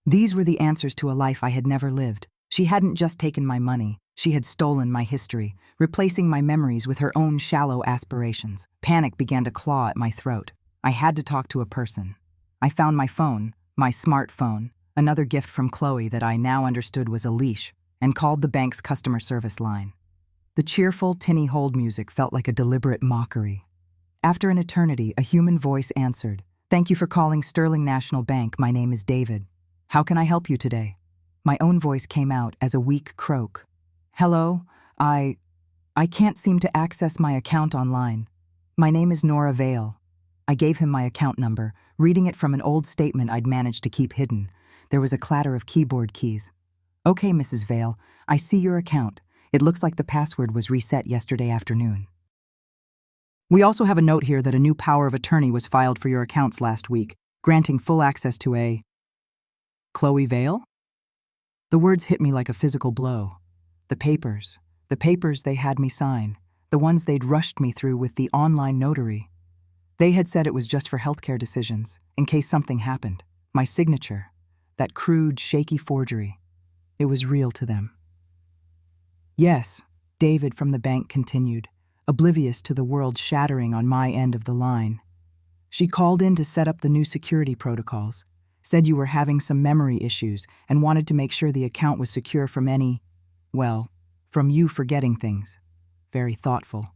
These were the answers to a life I had never lived. She hadn't just taken my money. She had stolen my history, replacing my memories with her own shallow aspirations. Panic began to claw at my throat. I had to talk to a person. I found my phone, my smartphone, another gift from Chloe that I now understood was a leash, and called the bank's customer service line. The cheerful, tinny hold music felt like a deliberate mockery. After an eternity, a human voice answered. "Thank you for calling Sterling National Bank. My name is David. How can I help you today?" My own voice came out as a weak croak. "Hello, I can't seem to access my account online. My name is Nora Vale." I gave him my account number, reading it from an old statement I'd managed to keep hidden. There was a clatter of keyboard keys. "Okay, Mrs. Vale, I see your account. It looks like the password was reset yesterday afternoon. We also have a note here that a new power of attorney was filed for your accounts last week, granting full access to a..." Chloe Vale? The words hit me like a physical blow. The papers they had me sign, the ones they'd rushed me through with the online notary. They had said it was just for healthcare decisions, in case something happened. My signature, that crude, shaky forgery, it was real to them. "Yes," David from the bank continued. oblivious to the world shattering on my end of the line. She called in to set up the new security protocols, said you were having some memory issues and wanted to make sure the account was secure from from you forgetting things. Very thoughtful.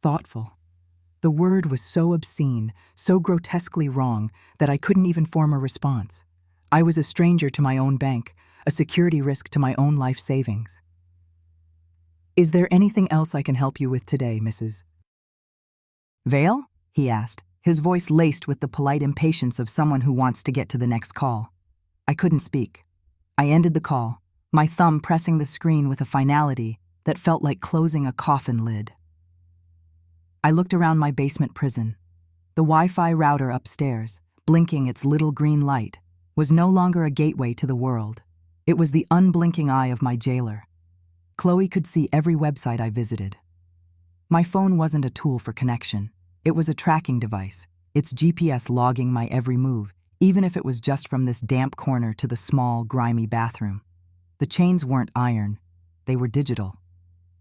Thoughtful. The word was so obscene, so grotesquely wrong, that I couldn't even form a response. I was a stranger to my own bank, a security risk to my own life savings. Is there anything else I can help you with today, Mrs. Vale? He asked, his voice laced with the polite impatience of someone who wants to get to the next call. I couldn't speak. I ended the call, my thumb pressing the screen with a finality that felt like closing a coffin lid. I looked around my basement prison. The Wi-Fi router upstairs, blinking its little green light, was no longer a gateway to the world. It was the unblinking eye of my jailer. Chloe could see every website I visited. My phone wasn't a tool for connection. It was a tracking device, its GPS logging my every move, even if it was just from this damp corner to the small, grimy bathroom. The chains weren't iron. They were digital.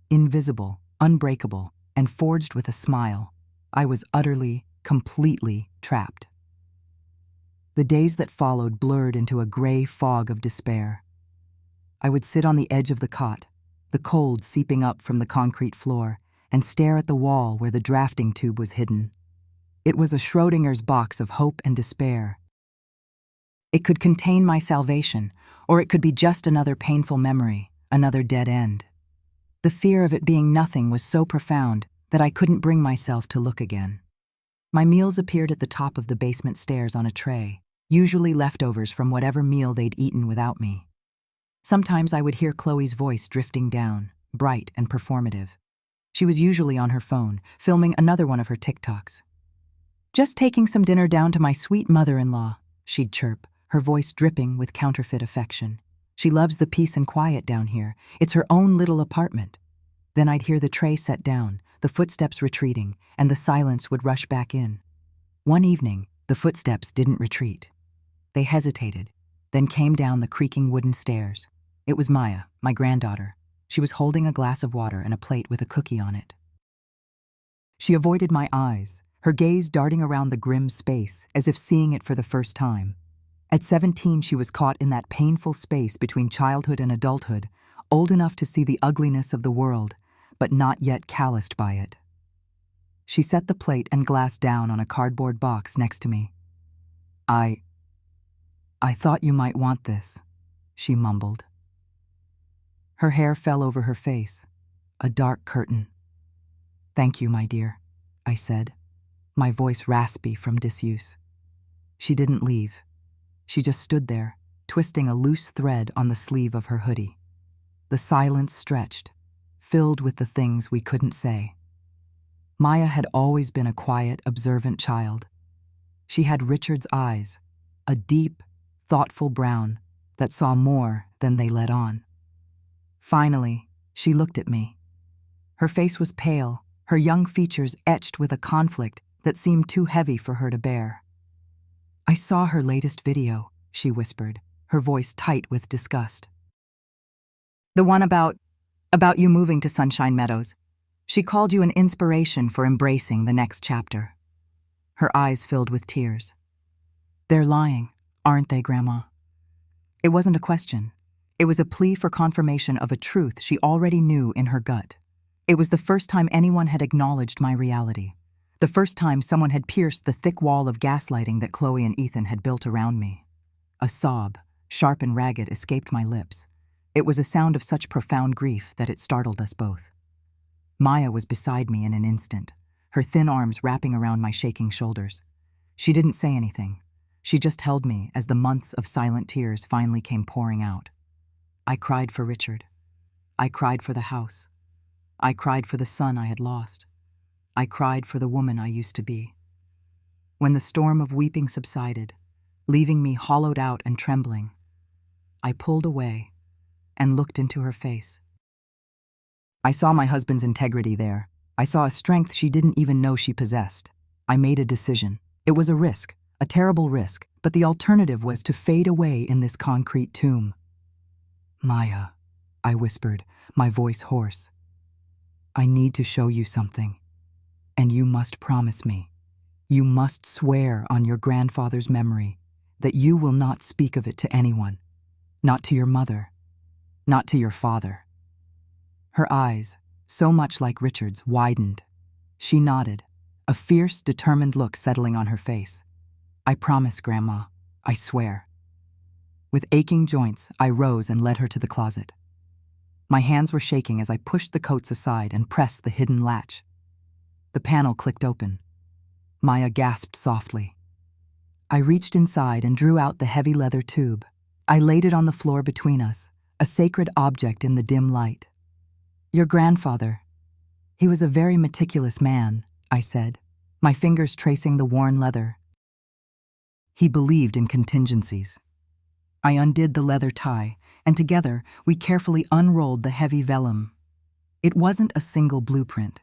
Invisible, unbreakable, and forged with a smile. I was utterly, completely trapped. The days that followed blurred into a gray fog of despair. I would sit on the edge of the cot, the cold seeping up from the concrete floor, and stare at the wall where the drafting tube was hidden. It was a Schrodinger's box of hope and despair. It could contain my salvation, or it could be just another painful memory, another dead end. The fear of it being nothing was so profound that I couldn't bring myself to look again. My meals appeared at the top of the basement stairs on a tray, usually leftovers from whatever meal they'd eaten without me. Sometimes I would hear Chloe's voice drifting down, bright and performative. She was usually on her phone, filming another one of her TikToks. "Just taking some dinner down to my sweet mother-in-law," she'd chirp, her voice dripping with counterfeit affection. "She loves the peace and quiet down here. It's her own little apartment." Then I'd hear the tray set down, the footsteps retreating, and the silence would rush back in. One evening, the footsteps didn't retreat. They hesitated, then came down the creaking wooden stairs. It was Maya, my granddaughter. She was holding a glass of water and a plate with a cookie on it. She avoided my eyes, her gaze darting around the grim space as if seeing it for the first time. At 17, she was caught in that painful space between childhood and adulthood, old enough to see the ugliness of the world, but not yet calloused by it. She set the plate and glass down on a cardboard box next to me. I thought you might want this," she mumbled. Her hair fell over her face, a dark curtain. "Thank you, my dear," I said, my voice raspy from disuse. She didn't leave. She just stood there, twisting a loose thread on the sleeve of her hoodie. The silence stretched, filled with the things we couldn't say. Maya had always been a quiet, observant child. She had Richard's eyes, a deep, thoughtful brown that saw more than they let on. Finally, she looked at me. Her face was pale, her young features etched with a conflict that seemed too heavy for her to bear. "I saw her latest video," she whispered, her voice tight with disgust. "The one about you moving to Sunshine Meadows. She called you an inspiration for embracing the next chapter." Her eyes filled with tears. "They're lying, aren't they, Grandma?" It wasn't a question. It was a plea for confirmation of a truth she already knew in her gut. It was the first time anyone had acknowledged my reality. The first time someone had pierced the thick wall of gaslighting that Chloe and Ethan had built around me. A sob, sharp and ragged, escaped my lips. It was a sound of such profound grief that it startled us both. Maya was beside me in an instant, her thin arms wrapping around my shaking shoulders. She didn't say anything. She just held me as the months of silent tears finally came pouring out. I cried for Richard. I cried for the house. I cried for the son I had lost. I cried for the woman I used to be. When the storm of weeping subsided, leaving me hollowed out and trembling, I pulled away and looked into her face. I saw my husband's integrity there. I saw a strength she didn't even know she possessed. I made a decision. It was a risk, a terrible risk, but the alternative was to fade away in this concrete tomb. "Maya," I whispered, my voice hoarse. I need to show you something, and you must promise me. You must swear on your grandfather's memory that you will not speak of it to anyone, not to your mother, not to your father." Her eyes, so much like Richard's, widened. She nodded, a fierce, determined look settling on her face. "I promise, Grandma. I swear." With aching joints, I rose and led her to the closet. My hands were shaking as I pushed the coats aside and pressed the hidden latch. The panel clicked open. Maya gasped softly. I reached inside and drew out the heavy leather tube. I laid it on the floor between us, a sacred object in the dim light. "Your grandfather. He was a very meticulous man," I said, my fingers tracing the worn leather. "He believed in contingencies." I undid the leather tie, and together we carefully unrolled the heavy vellum. It wasn't a single blueprint.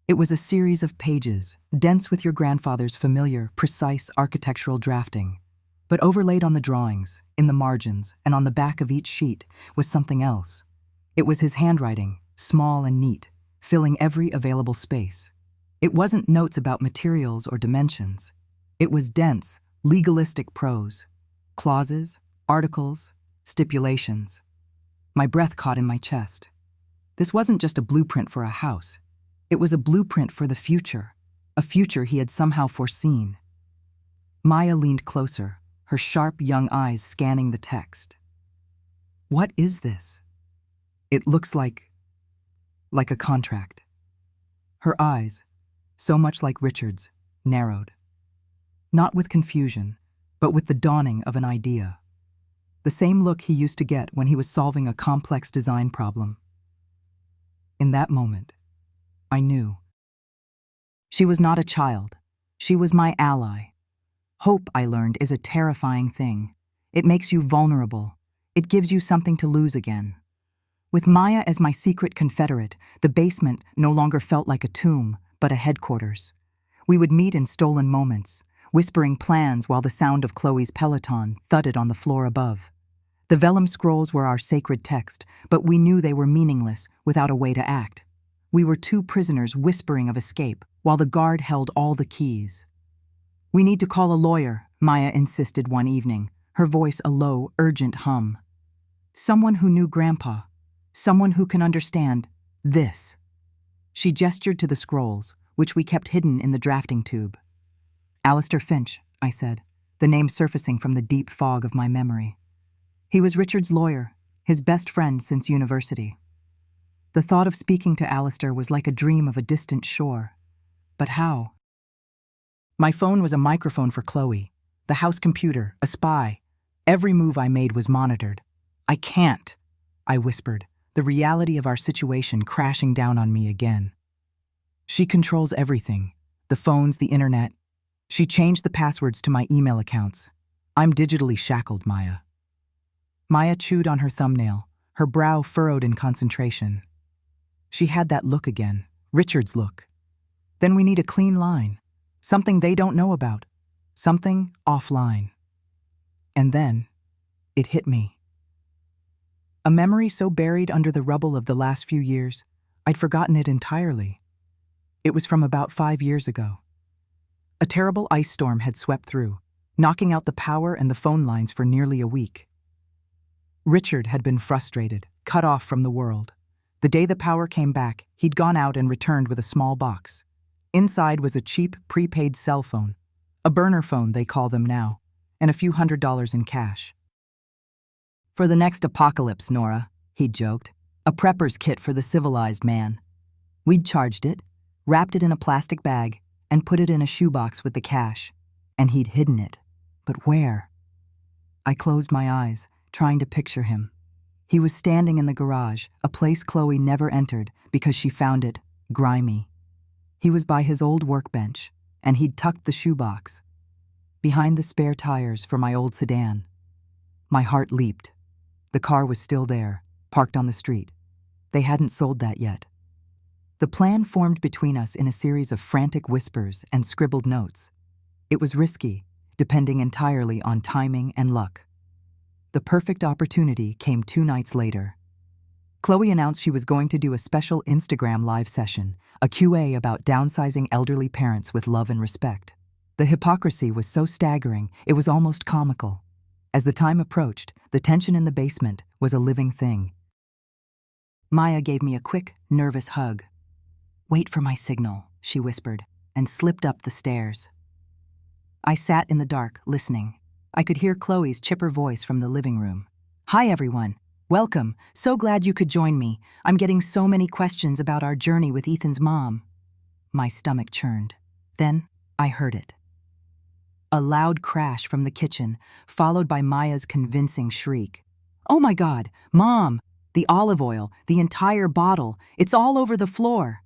It was a series of pages, dense with your grandfather's familiar, precise architectural drafting. But overlaid on the drawings, in the margins, and on the back of each sheet was something else. It was his handwriting, small and neat, filling every available space. It wasn't notes about materials or dimensions. It was dense, legalistic prose. Clauses, articles, stipulations. My breath caught in my chest. This wasn't just a blueprint for a house. It was a blueprint for the future, a future he had somehow foreseen. Maya leaned closer, her sharp young eyes scanning the text. "What is this?" "It looks like a contract." Her eyes, so much like Richard's, narrowed. Not with confusion, but with the dawning of an idea. The same look he used to get when he was solving a complex design problem. In that moment, I knew. She was not a child. She was my ally. Hope, I learned, is a terrifying thing. It makes you vulnerable. It gives you something to lose again. With Maya as my secret confederate, the basement no longer felt like a tomb, but a headquarters. We would meet in stolen moments, whispering plans while the sound of Chloe's Peloton thudded on the floor above. The vellum scrolls were our sacred text, but we knew they were meaningless without a way to act. We were two prisoners whispering of escape, while the guard held all the keys. "We need to call a lawyer," Maya insisted one evening, her voice a low, urgent hum. "Someone who knew Grandpa. Someone who can understand this." She gestured to the scrolls, which we kept hidden in the drafting tube. "Alistair Finch," I said, the name surfacing from the deep fog of my memory. He was Richard's lawyer, his best friend since university. The thought of speaking to Alistair was like a dream of a distant shore. But how? My phone was a microphone for Chloe, the house computer, a spy. Every move I made was monitored. "I can't," I whispered, the reality of our situation crashing down on me again. "She controls everything, the phones, the internet. She changed the passwords to my email accounts. I'm digitally shackled, Maya." Maya chewed on her thumbnail, her brow furrowed in concentration. She had that look again, Richard's look. "Then we need a clean line, something they don't know about, something offline." And then, it hit me. A memory so buried under the rubble of the last few years, I'd forgotten it entirely. It was from about 5 years ago. A terrible ice storm had swept through, knocking out the power and the phone lines for nearly a week. Richard had been frustrated, cut off from the world. The day the power came back, he'd gone out and returned with a small box. Inside was a cheap, prepaid cell phone, a burner phone they call them now, and a few $100s in cash. "For the next apocalypse, Nora," he'd joked, "a prepper's kit for the civilized man." We'd charged it, wrapped it in a plastic bag, and put it in a shoebox with the cash. And he'd hidden it. But where? I closed my eyes, trying to picture him. He was standing in the garage, a place Chloe never entered because she found it grimy. He was by his old workbench, and he'd tucked the shoebox behind the spare tires for my old sedan. My heart leaped. The car was still there, parked on the street. They hadn't sold that yet. The plan formed between us in a series of frantic whispers and scribbled notes. It was risky, depending entirely on timing and luck. The perfect opportunity came 2 nights later. Chloe announced she was going to do a special Instagram live session, a QA about downsizing elderly parents with love and respect. The hypocrisy was so staggering, it was almost comical. As the time approached, the tension in the basement was a living thing. Maya gave me a quick, nervous hug. "Wait for my signal," she whispered, and slipped up the stairs. I sat in the dark, listening. I could hear Chloe's chipper voice from the living room. "Hi, everyone. Welcome. So glad you could join me. I'm getting so many questions about our journey with Ethan's mom." My stomach churned. Then I heard it. A loud crash from the kitchen, followed by Maya's convincing shriek. "Oh my God, Mom! The olive oil, the entire bottle, it's all over the floor."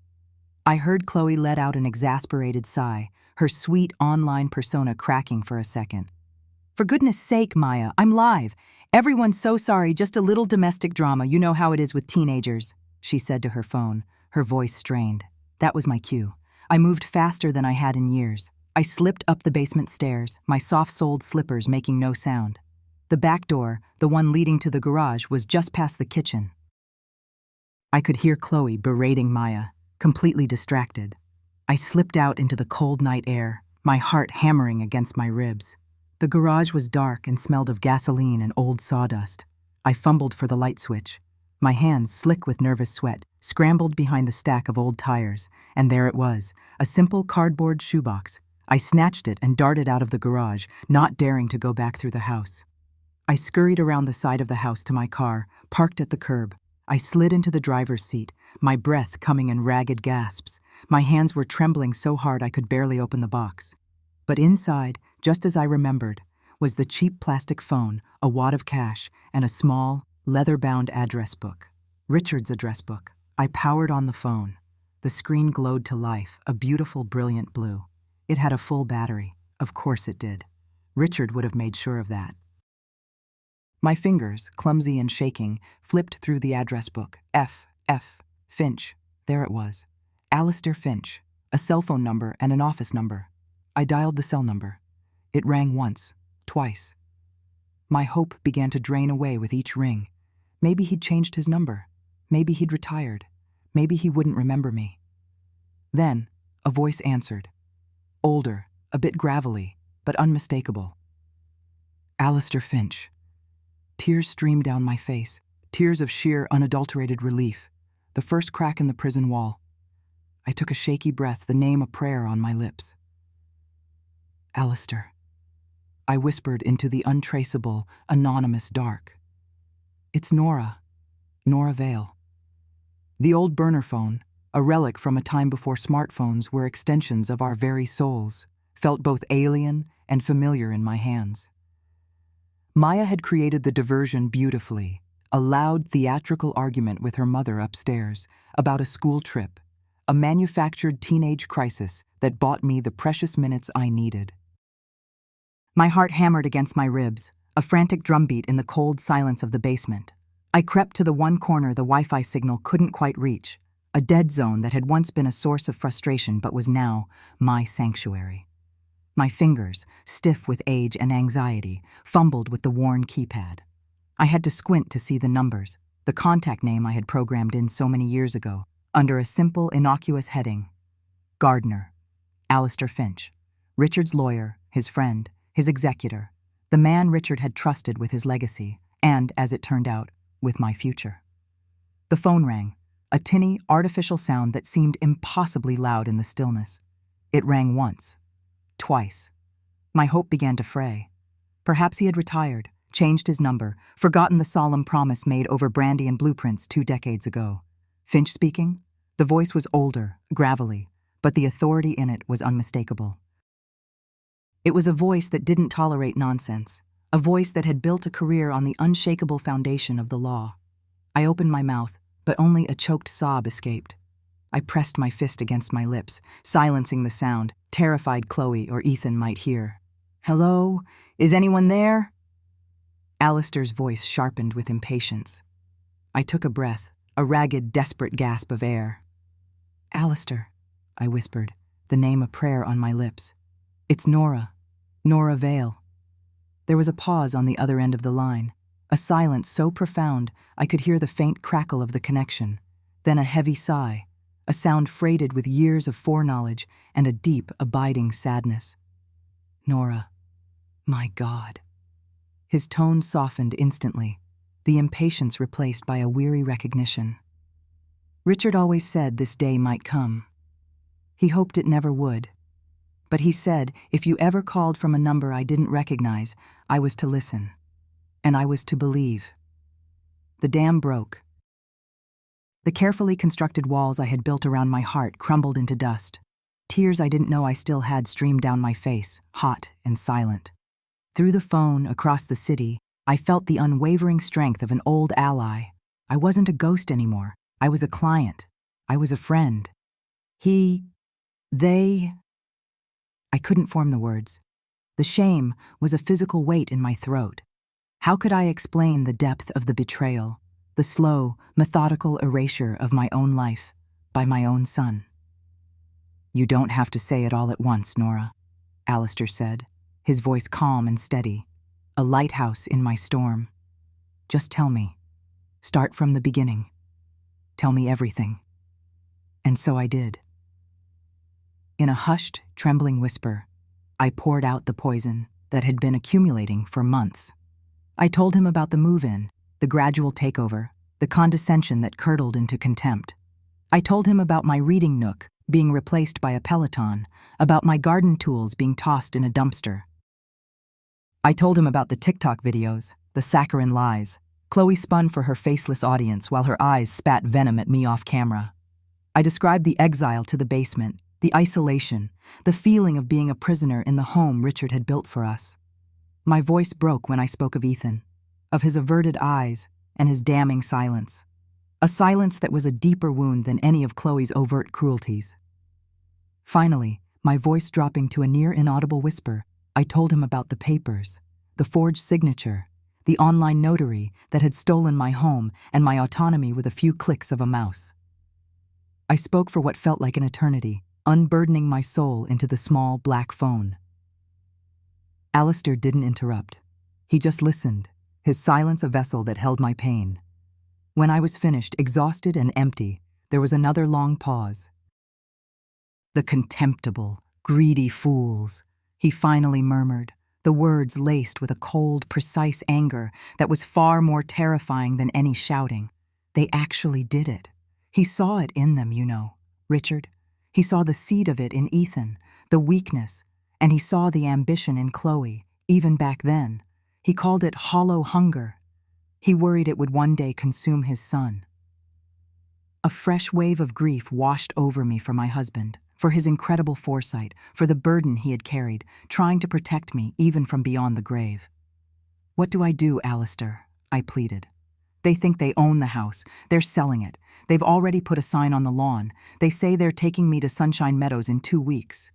I heard Chloe let out an exasperated sigh, her sweet online persona cracking for a second. "For goodness sake, Maya, I'm live. Everyone's so sorry, just a little domestic drama, you know how it is with teenagers," she said to her phone, her voice strained. That was my cue. I moved faster than I had in years. I slipped up the basement stairs, my soft-soled slippers making no sound. The back door, the one leading to the garage, was just past the kitchen. I could hear Chloe berating Maya, completely distracted. I slipped out into the cold night air, my heart hammering against my ribs. The garage was dark and smelled of gasoline and old sawdust. I fumbled for the light switch. My hands, slick with nervous sweat, scrambled behind the stack of old tires, and there it was, a simple cardboard shoebox. I snatched it and darted out of the garage, not daring to go back through the house. I scurried around the side of the house to my car, parked at the curb. I slid into the driver's seat, my breath coming in ragged gasps. My hands were trembling so hard I could barely open the box. But inside, just as I remembered, was the cheap plastic phone, a wad of cash, and a small, leather-bound address book. Richard's address book. I powered on the phone. The screen glowed to life, a beautiful, brilliant blue. It had a full battery. Of course it did. Richard would have made sure of that. My fingers, clumsy and shaking, flipped through the address book. F. Finch. There it was. Alistair Finch. A cell phone number and an office number. I dialed the cell number. It rang once, twice. My hope began to drain away with each ring. Maybe he'd changed his number. Maybe he'd retired. Maybe he wouldn't remember me. Then, a voice answered. Older, a bit gravelly, but unmistakable. Alistair Finch. Tears streamed down my face, tears of sheer, unadulterated relief, the first crack in the prison wall. I took a shaky breath, the name a prayer on my lips. Alistair. I whispered into the untraceable, anonymous dark. It's Nora. Nora Vale. The old burner phone, a relic from a time before smartphones were extensions of our very souls, felt both alien and familiar in my hands. Maya had created the diversion beautifully, a loud theatrical argument with her mother upstairs about a school trip, a manufactured teenage crisis that bought me the precious minutes I needed. My heart hammered against my ribs, a frantic drumbeat in the cold silence of the basement. I crept to the one corner the Wi-Fi signal couldn't quite reach, a dead zone that had once been a source of frustration but was now my sanctuary. My fingers, stiff with age and anxiety, fumbled with the worn keypad. I had to squint to see the numbers, the contact name I had programmed in so many years ago, under a simple, innocuous heading. Gardner. Alistair Finch. Richard's lawyer, his friend, his executor, the man Richard had trusted with his legacy, and, as it turned out, with my future. The phone rang, a tinny, artificial sound that seemed impossibly loud in the stillness. It rang once. Twice. My hope began to fray. Perhaps he had retired, changed his number, forgotten the solemn promise made over brandy and blueprints 2 decades ago. Finch speaking? The voice was older, gravelly, but the authority in it was unmistakable. It was a voice that didn't tolerate nonsense, a voice that had built a career on the unshakable foundation of the law. I opened my mouth, but only a choked sob escaped. I pressed my fist against my lips, silencing the sound, terrified Chloe or Ethan might hear. "Hello? Is anyone there?" Alistair's voice sharpened with impatience. I took a breath, a ragged, desperate gasp of air. "Alistair," I whispered, the name a prayer on my lips. "It's Nora. Nora Vale." There was a pause on the other end of the line, A silence so profound I could hear the faint crackle of the connection, then a heavy sigh, a sound freighted with years of foreknowledge and a deep, abiding sadness. Nora, my God. His tone softened instantly, the impatience replaced by a weary recognition. Richard always said this day might come. He hoped it never would. But he said if you ever called from a number I didn't recognize, I was to listen. And I was to believe. The dam broke. The carefully constructed walls I had built around my heart crumbled into dust. Tears I didn't know I still had streamed down my face, hot and silent. Through the phone, across the city, I felt the unwavering strength of an old ally. I wasn't a ghost anymore. I was a client. I was a friend. They... I couldn't form the words. The shame was a physical weight in my throat. How could I explain the depth of the betrayal, the slow, methodical erasure of my own life by my own son? You don't have to say it all at once, Nora, Alistair said, his voice calm and steady, a lighthouse in my storm. Just tell me. Start from the beginning. Tell me everything. And so I did. In a hushed, trembling whisper, I poured out the poison that had been accumulating for months. I told him about the move-in, the gradual takeover, the condescension that curdled into contempt. I told him about my reading nook being replaced by a Peloton, about my garden tools being tossed in a dumpster. I told him about the TikTok videos, the saccharine lies. Chloe spun for her faceless audience while her eyes spat venom at me off camera. I described the exile to the basement, the isolation, the feeling of being a prisoner in the home Richard had built for us. My voice broke when I spoke of Ethan, of his averted eyes and his damning silence, a silence that was a deeper wound than any of Chloe's overt cruelties. Finally, my voice dropping to a near-inaudible whisper, I told him about the papers, the forged signature, the online notary that had stolen my home and my autonomy with a few clicks of a mouse. I spoke for what felt like an eternity, unburdening my soul into the small black phone. Alistair didn't interrupt. He just listened, his silence a vessel that held my pain. When I was finished, exhausted and empty, there was another long pause. The contemptible, greedy fools, he finally murmured, the words laced with a cold, precise anger that was far more terrifying than any shouting. They actually did it. He saw it in them, you know, Richard. He saw the seed of it in Ethan, the weakness, and he saw the ambition in Chloe, even back then. He called it hollow hunger. He worried it would one day consume his son. A fresh wave of grief washed over me for my husband, for his incredible foresight, for the burden he had carried, trying to protect me even from beyond the grave. What do I do, Alistair? I pleaded. They think they own the house. They're selling it. They've already put a sign on the lawn. They say they're taking me to Sunshine Meadows in 2 weeks.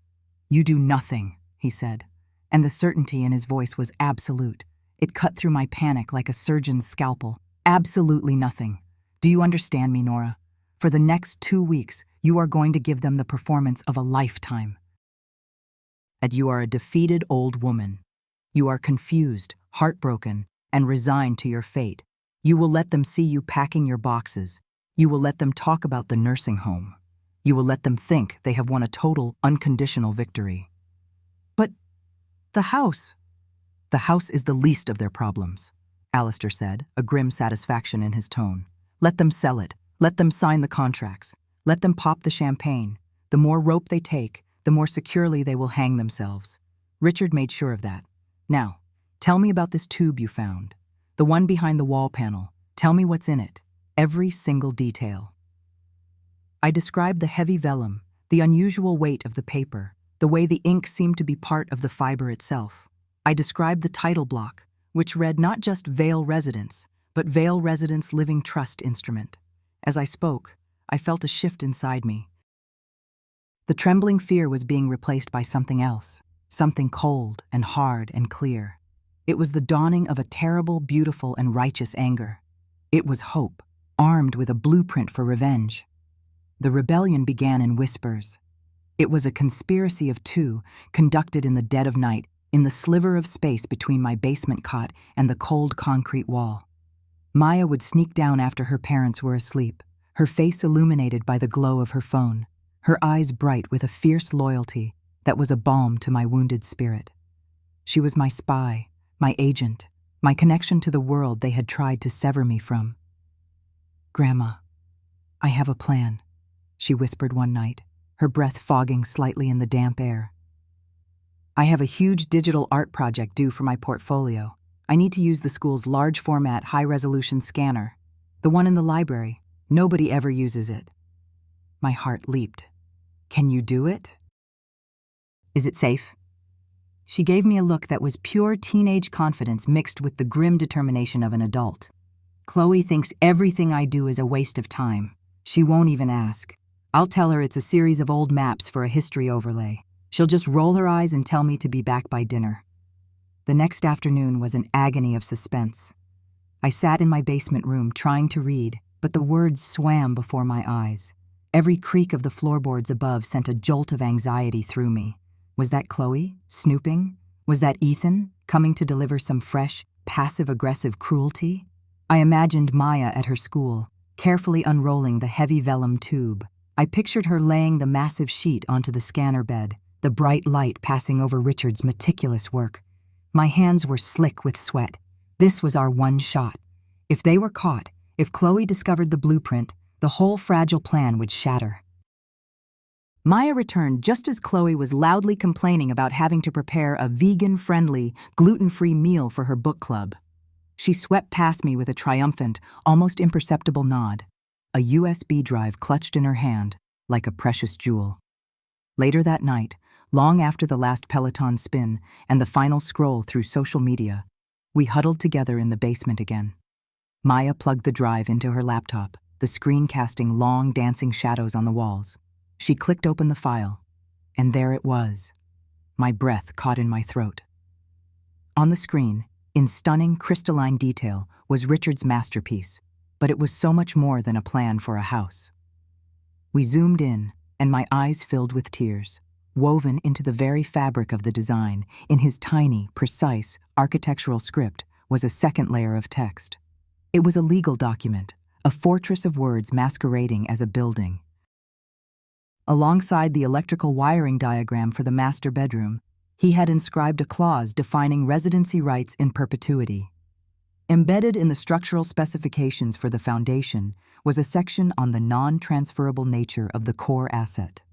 You do nothing, he said, and the certainty in his voice was absolute. It cut through my panic like a surgeon's scalpel. Absolutely nothing. Do you understand me, Nora? For the next 2 weeks, you are going to give them the performance of a lifetime. And you are a defeated old woman. You are confused, heartbroken, and resigned to your fate. You will let them see you packing your boxes. You will let them talk about the nursing home. You will let them think they have won a total, unconditional victory. But the house... The house is the least of their problems, Alistair said, a grim satisfaction in his tone. Let them sell it. Let them sign the contracts. Let them pop the champagne. The more rope they take, the more securely they will hang themselves. Richard made sure of that. Now, tell me about this tube you found. The one behind the wall panel. Tell me what's in it. Every single detail. I described the heavy vellum, the unusual weight of the paper, the way the ink seemed to be part of the fiber itself. I described the title block, which read not just Vale Residence, but Vale Residence Living Trust Instrument. As I spoke, I felt a shift inside me. The trembling fear was being replaced by something else, something cold and hard and clear. It was the dawning of a terrible, beautiful, and righteous anger. It was hope, armed with a blueprint for revenge. The rebellion began in whispers. It was a conspiracy of two, conducted in the dead of night, in the sliver of space between my basement cot and the cold concrete wall. Maya would sneak down after her parents were asleep, her face illuminated by the glow of her phone, her eyes bright with a fierce loyalty that was a balm to my wounded spirit. She was my spy, my agent, my connection to the world they had tried to sever me from. "Grandma, I have a plan," she whispered one night, her breath fogging slightly in the damp air. "I have a huge digital art project due for my portfolio. I need to use the school's large-format, high-resolution scanner. The one in the library. Nobody ever uses it." My heart leaped. "Can you do it? Is it safe?" She gave me a look that was pure teenage confidence mixed with the grim determination of an adult. "Chloe thinks everything I do is a waste of time. She won't even ask. I'll tell her it's a series of old maps for a history overlay. She'll just roll her eyes and tell me to be back by dinner." The next afternoon was an agony of suspense. I sat in my basement room trying to read, but the words swam before my eyes. Every creak of the floorboards above sent a jolt of anxiety through me. Was that Chloe, snooping? Was that Ethan, coming to deliver some fresh, passive-aggressive cruelty? I imagined Maya at her school, carefully unrolling the heavy vellum tube. I pictured her laying the massive sheet onto the scanner bed, the bright light passing over Richard's meticulous work. My hands were slick with sweat. This was our one shot. If they were caught, if Chloe discovered the blueprint, the whole fragile plan would shatter. Maya returned just as Chloe was loudly complaining about having to prepare a vegan-friendly, gluten-free meal for her book club. She swept past me with a triumphant, almost imperceptible nod, a USB drive clutched in her hand like a precious jewel. Later that night, long after the last Peloton spin and the final scroll through social media, we huddled together in the basement again. Maya plugged the drive into her laptop, the screen casting long, dancing shadows on the walls. She clicked open the file, and there it was, my breath caught in my throat. On the screen, in stunning, crystalline detail, was Richard's masterpiece, but it was so much more than a plan for a house. We zoomed in, and my eyes filled with tears. Woven into the very fabric of the design, in his tiny, precise, architectural script, was a second layer of text. It was a legal document, a fortress of words masquerading as a building. Alongside the electrical wiring diagram for the master bedroom, he had inscribed a clause defining residency rights in perpetuity. Embedded in the structural specifications for the foundation was a section on the non-transferable nature of the core asset.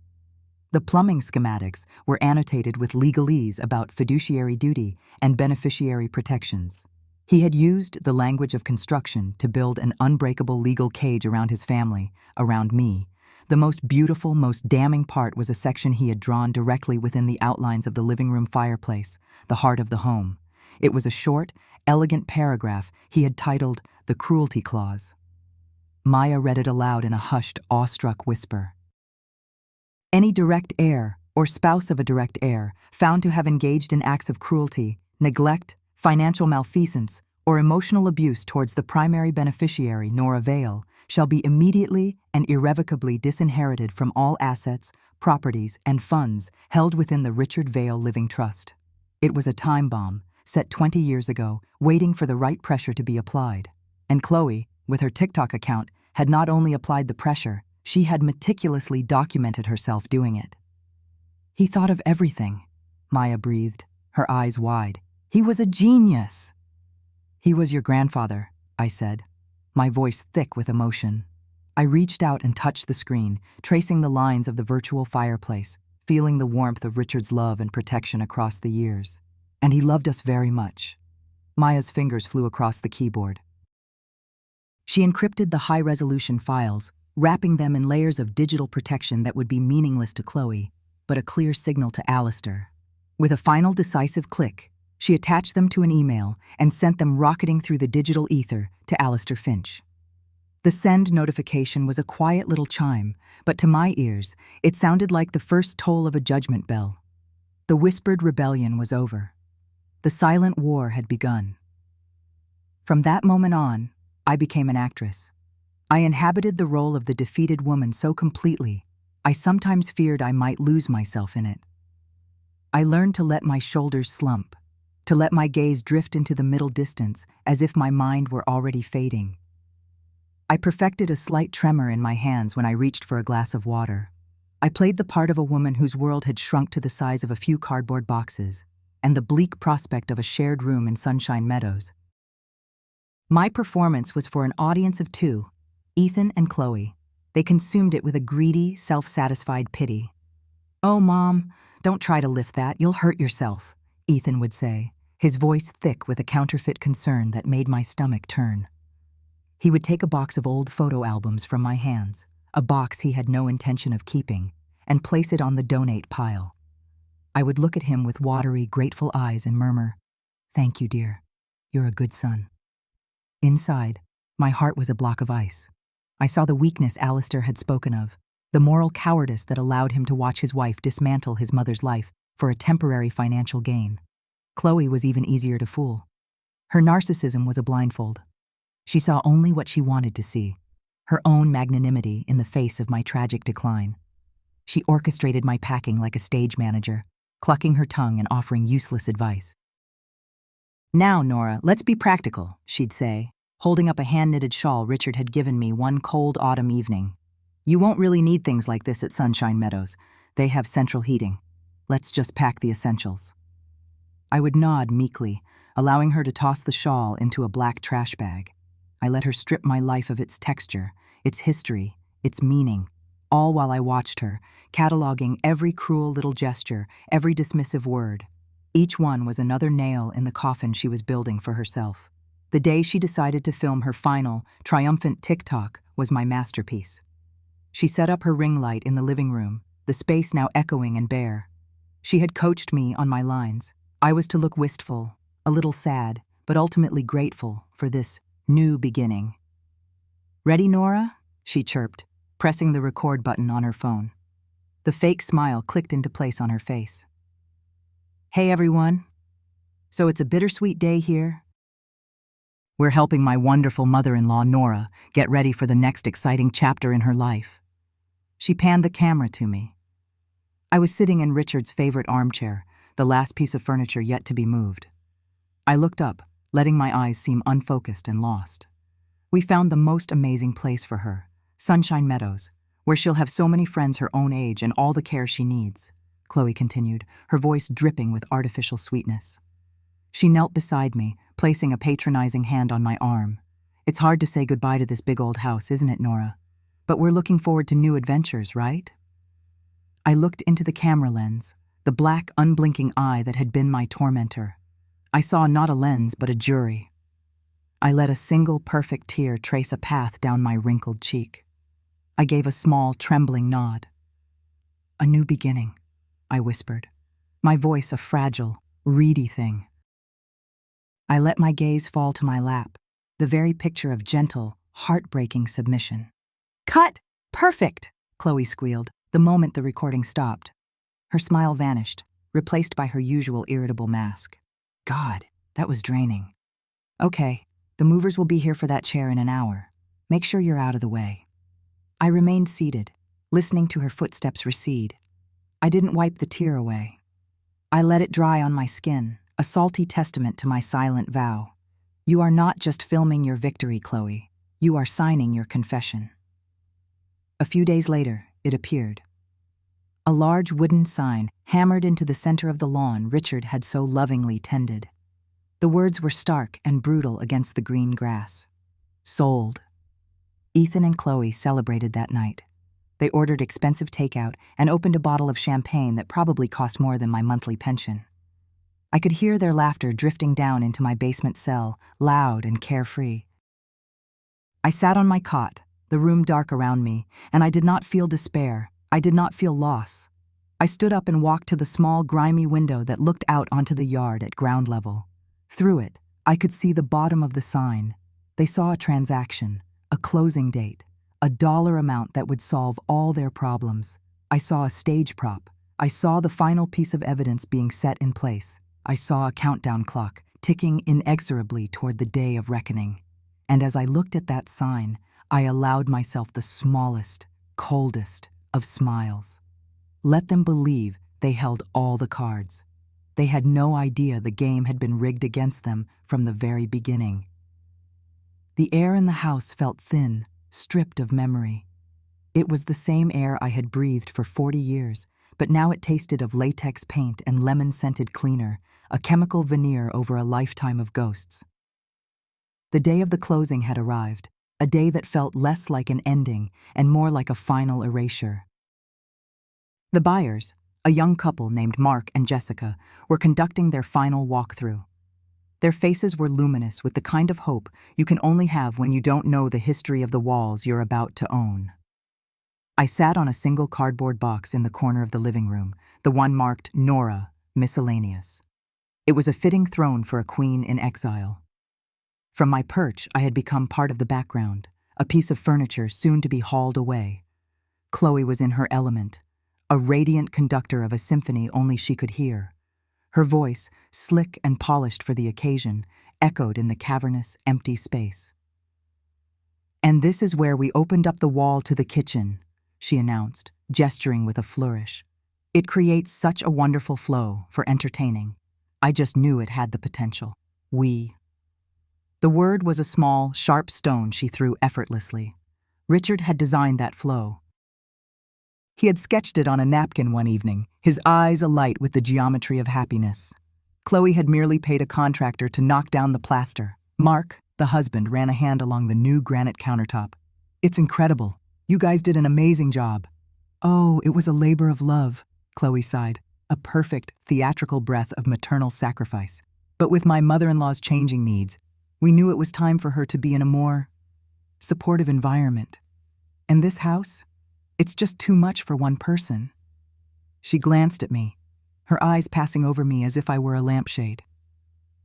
The plumbing schematics were annotated with legalese about fiduciary duty and beneficiary protections. He had used the language of construction to build an unbreakable legal cage around his family, around me. The most beautiful, most damning part was a section he had drawn directly within the outlines of the living room fireplace, the heart of the home. It was a short, elegant paragraph he had titled The Cruelty Clause. Maya read it aloud in a hushed, awestruck whisper. "Any direct heir, or spouse of a direct heir, found to have engaged in acts of cruelty, neglect, financial malfeasance, or emotional abuse towards the primary beneficiary nor avail, shall be immediately and irrevocably disinherited from all assets, properties, and funds held within the Richard Vale Living Trust." It was a time bomb, set 20 years ago, waiting for the right pressure to be applied. And Chloe, with her TikTok account, had not only applied the pressure, she had meticulously documented herself doing it. "He thought of everything," Maya breathed, her eyes wide. "He was a genius." "He was your grandfather," I said, my voice thick with emotion. I reached out and touched the screen, tracing the lines of the virtual fireplace, feeling the warmth of Richard's love and protection across the years. "And he loved us very much." Maya's fingers flew across the keyboard. She encrypted the high-resolution files, wrapping them in layers of digital protection that would be meaningless to Chloe, but a clear signal to Alistair. With a final decisive click, she attached them to an email and sent them rocketing through the digital ether to Alistair Finch. The send notification was a quiet little chime, but to my ears, it sounded like the first toll of a judgment bell. The whispered rebellion was over. The silent war had begun. From that moment on, I became an actress. I inhabited the role of the defeated woman so completely, I sometimes feared I might lose myself in it. I learned to let my shoulders slump, to let my gaze drift into the middle distance as if my mind were already fading. I perfected a slight tremor in my hands when I reached for a glass of water. I played the part of a woman whose world had shrunk to the size of a few cardboard boxes and the bleak prospect of a shared room in Sunshine Meadows. My performance was for an audience of two, Ethan and Chloe. They consumed it with a greedy, self-satisfied pity. "Oh, Mom, don't try to lift that, you'll hurt yourself," Ethan would say, his voice thick with a counterfeit concern that made my stomach turn. He would take a box of old photo albums from my hands, a box he had no intention of keeping, and place it on the donate pile. I would look at him with watery, grateful eyes and murmur, "Thank you, dear. You're a good son." Inside, my heart was a block of ice. I saw the weakness Alistair had spoken of, the moral cowardice that allowed him to watch his wife dismantle his mother's life for a temporary financial gain. Chloe was even easier to fool. Her narcissism was a blindfold. She saw only what she wanted to see, her own magnanimity in the face of my tragic decline. She orchestrated my packing like a stage manager, clucking her tongue and offering useless advice. "Now, Nora, let's be practical," she'd say, holding up a hand-knitted shawl Richard had given me one cold autumn evening. "You won't really need things like this at Sunshine Meadows. They have central heating. Let's just pack the essentials." I would nod meekly, allowing her to toss the shawl into a black trash bag. I let her strip my life of its texture, its history, its meaning, all while I watched her, cataloging every cruel little gesture, every dismissive word. Each one was another nail in the coffin she was building for herself. The day she decided to film her final, triumphant TikTok was my masterpiece. She set up her ring light in the living room, the space now echoing and bare. She had coached me on my lines. I was to look wistful, a little sad, but ultimately grateful for this new beginning. "Ready, Nora?" she chirped, pressing the record button on her phone. The fake smile clicked into place on her face. "Hey, everyone. So it's a bittersweet day here. We're helping my wonderful mother-in-law, Nora, get ready for the next exciting chapter in her life." She panned the camera to me. I was sitting in Richard's favorite armchair, the last piece of furniture yet to be moved. I looked up, letting my eyes seem unfocused and lost. "We found the most amazing place for her, Sunshine Meadows, where she'll have so many friends her own age and all the care she needs," Chloe continued, her voice dripping with artificial sweetness. She knelt beside me, placing a patronizing hand on my arm. "It's hard to say goodbye to this big old house, isn't it, Nora? But we're looking forward to new adventures, right?" I looked into the camera lens, the black, unblinking eye that had been my tormentor. I saw not a lens, but a jury. I let a single perfect tear trace a path down my wrinkled cheek. I gave a small, trembling nod. "A new beginning," I whispered, my voice a fragile, reedy thing. I let my gaze fall to my lap, the very picture of gentle, heartbreaking submission. "Cut! Perfect!" Chloe squealed, the moment the recording stopped. Her smile vanished, replaced by her usual irritable mask. God, that was draining. "Okay, the movers will be here for that chair in an hour. Make sure you're out of the way." I remained seated, listening to her footsteps recede. I didn't wipe the tear away. I let it dry on my skin, a salty testament to my silent vow. You are not just filming your victory, Chloe. You are signing your confession. A few days later, it appeared. A large wooden sign hammered into the center of the lawn Richard had so lovingly tended. The words were stark and brutal against the green grass. Sold. Ethan and Chloe celebrated that night. They ordered expensive takeout and opened a bottle of champagne that probably cost more than my monthly pension. I could hear their laughter drifting down into my basement cell, loud and carefree. I sat on my cot, the room dark around me, and I did not feel despair. I did not feel loss. I stood up and walked to the small, grimy window that looked out onto the yard at ground level. Through it, I could see the bottom of the sign. They saw a transaction, a closing date, a dollar amount that would solve all their problems. I saw a stage prop. I saw the final piece of evidence being set in place. I saw a countdown clock, ticking inexorably toward the day of reckoning. And as I looked at that sign, I allowed myself the smallest, coldest of smiles. Let them believe They held all the cards. They had no idea the game had been rigged against them from the very beginning. The air in the house felt thin, stripped of memory. It was the same air I had breathed for 40 years, but now it tasted of latex paint and lemon-scented cleaner, a chemical veneer over a lifetime of ghosts. The day of the closing had arrived, a day that felt less like an ending and more like a final erasure. The buyers, a young couple named Mark and Jessica, were conducting their final walkthrough. Their faces were luminous with the kind of hope you can only have when you don't know the history of the walls you're about to own. I sat on a single cardboard box in the corner of the living room, the one marked Nora, Miscellaneous. It was a fitting throne for a queen in exile. From my perch, I had become part of the background, a piece of furniture soon to be hauled away. Chloe was in her element, a radiant conductor of a symphony only she could hear. Her voice, slick and polished for the occasion, echoed in the cavernous, empty space. "And this is where we opened up the wall to the kitchen," she announced, gesturing with a flourish. "It creates such a wonderful flow for entertaining. I just knew it had the potential. We." The word was a small, sharp stone she threw effortlessly. Richard had designed that flow. He had sketched it on a napkin one evening, his eyes alight with the geometry of happiness. Chloe had merely paid a contractor to knock down the plaster. Mark, the husband, ran a hand along the new granite countertop. "It's incredible. You guys did an amazing job." "Oh, it was a labor of love," Chloe sighed, a perfect, theatrical breath of maternal sacrifice. "But with my mother-in-law's changing needs, we knew it was time for her to be in a more supportive environment. And this house? It's just too much for one person." She glanced at me, her eyes passing over me as if I were a lampshade.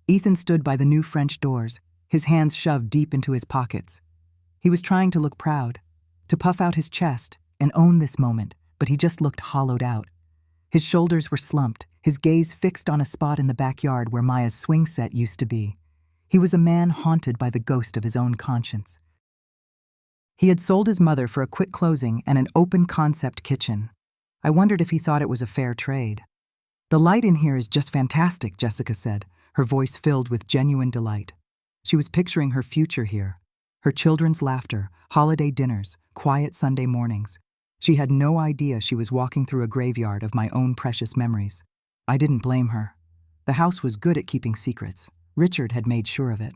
Ethan stood by the new French doors, his hands shoved deep into his pockets. He was trying to look proud, to puff out his chest and own this moment, but he just looked hollowed out. His shoulders were slumped, his gaze fixed on a spot in the backyard where Maya's swing set used to be. He was a man haunted by the ghost of his own conscience. He had sold his mother for a quick closing and an open-concept kitchen. I wondered if he thought it was a fair trade. "The light in here is just fantastic," Jessica said, her voice filled with genuine delight. She was picturing her future here, her children's laughter, holiday dinners, quiet Sunday mornings. She had no idea she was walking through a graveyard of my own precious memories. I didn't blame her. The house was good at keeping secrets. Richard had made sure of it.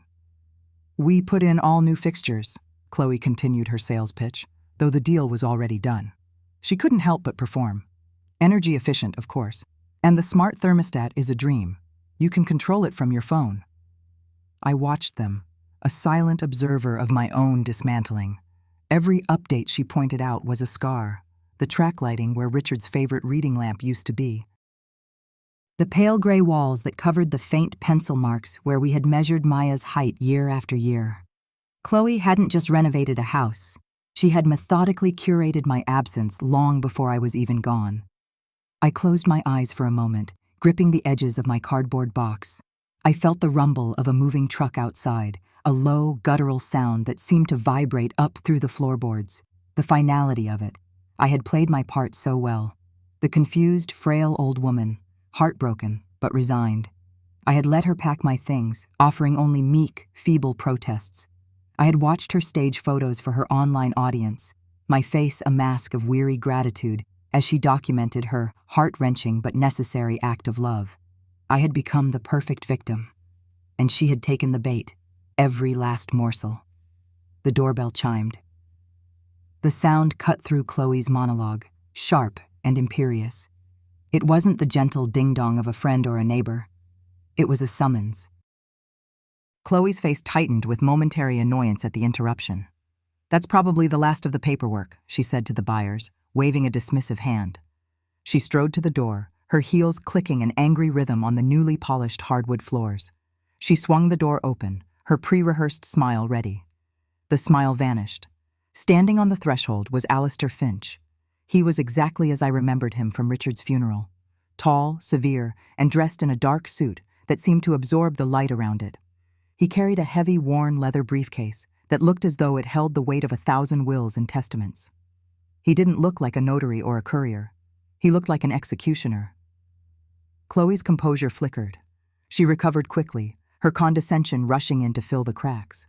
"We put in all new fixtures," Chloe continued her sales pitch, though the deal was already done. She couldn't help but perform. Energy efficient, of course. And the smart thermostat is a dream. You can control it from your phone. I watched them, a silent observer of my own dismantling. Every update she pointed out was a scar, the track lighting where Richard's favorite reading lamp used to be. The pale gray walls that covered the faint pencil marks where we had measured Maya's height year after year. Chloe hadn't just renovated a house. She had methodically curated my absence long before I was even gone. I closed my eyes for a moment, gripping the edges of my cardboard box. I felt the rumble of a moving truck outside, a low, guttural sound that seemed to vibrate up through the floorboards. The finality of it. I had played my part so well. The confused, frail old woman, heartbroken, but resigned. I had let her pack my things, offering only meek, feeble protests. I had watched her stage photos for her online audience, my face a mask of weary gratitude as she documented her heart-wrenching but necessary act of love. I had become the perfect victim, and she had taken the bait, every last morsel. The doorbell chimed. The sound cut through Chloe's monologue, sharp and imperious. It wasn't the gentle ding-dong of a friend or a neighbor. It was a summons. Chloe's face tightened with momentary annoyance at the interruption. "That's probably the last of the paperwork," she said to the buyers, waving a dismissive hand. She strode to the door, her heels clicking an angry rhythm on the newly polished hardwood floors. She swung the door open, her pre-rehearsed smile ready. The smile vanished. Standing on the threshold was Alistair Finch. He was exactly as I remembered him from Richard's funeral. Tall, severe, and dressed in a dark suit that seemed to absorb the light around it. He carried a heavy, worn leather briefcase that looked as though it held the weight of 1,000 wills and testaments. He didn't look like a notary or a courier. He looked like an executioner, Chloe's composure flickered. She recovered quickly, her condescension rushing in to fill the cracks.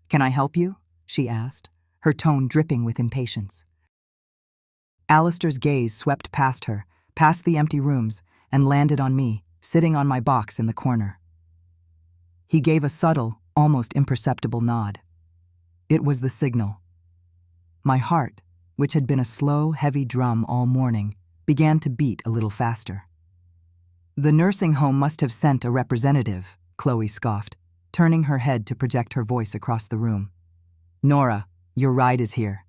"Can I help you?" she asked, her tone dripping with impatience. Alistair's gaze swept past her, past the empty rooms, and landed on me, sitting on my box in the corner. He gave a subtle, almost imperceptible nod. It was the signal. My heart, which had been a slow, heavy drum all morning, began to beat a little faster. "The nursing home must have sent a representative," Chloe scoffed, turning her head to project her voice across the room. "Nora, your ride is here."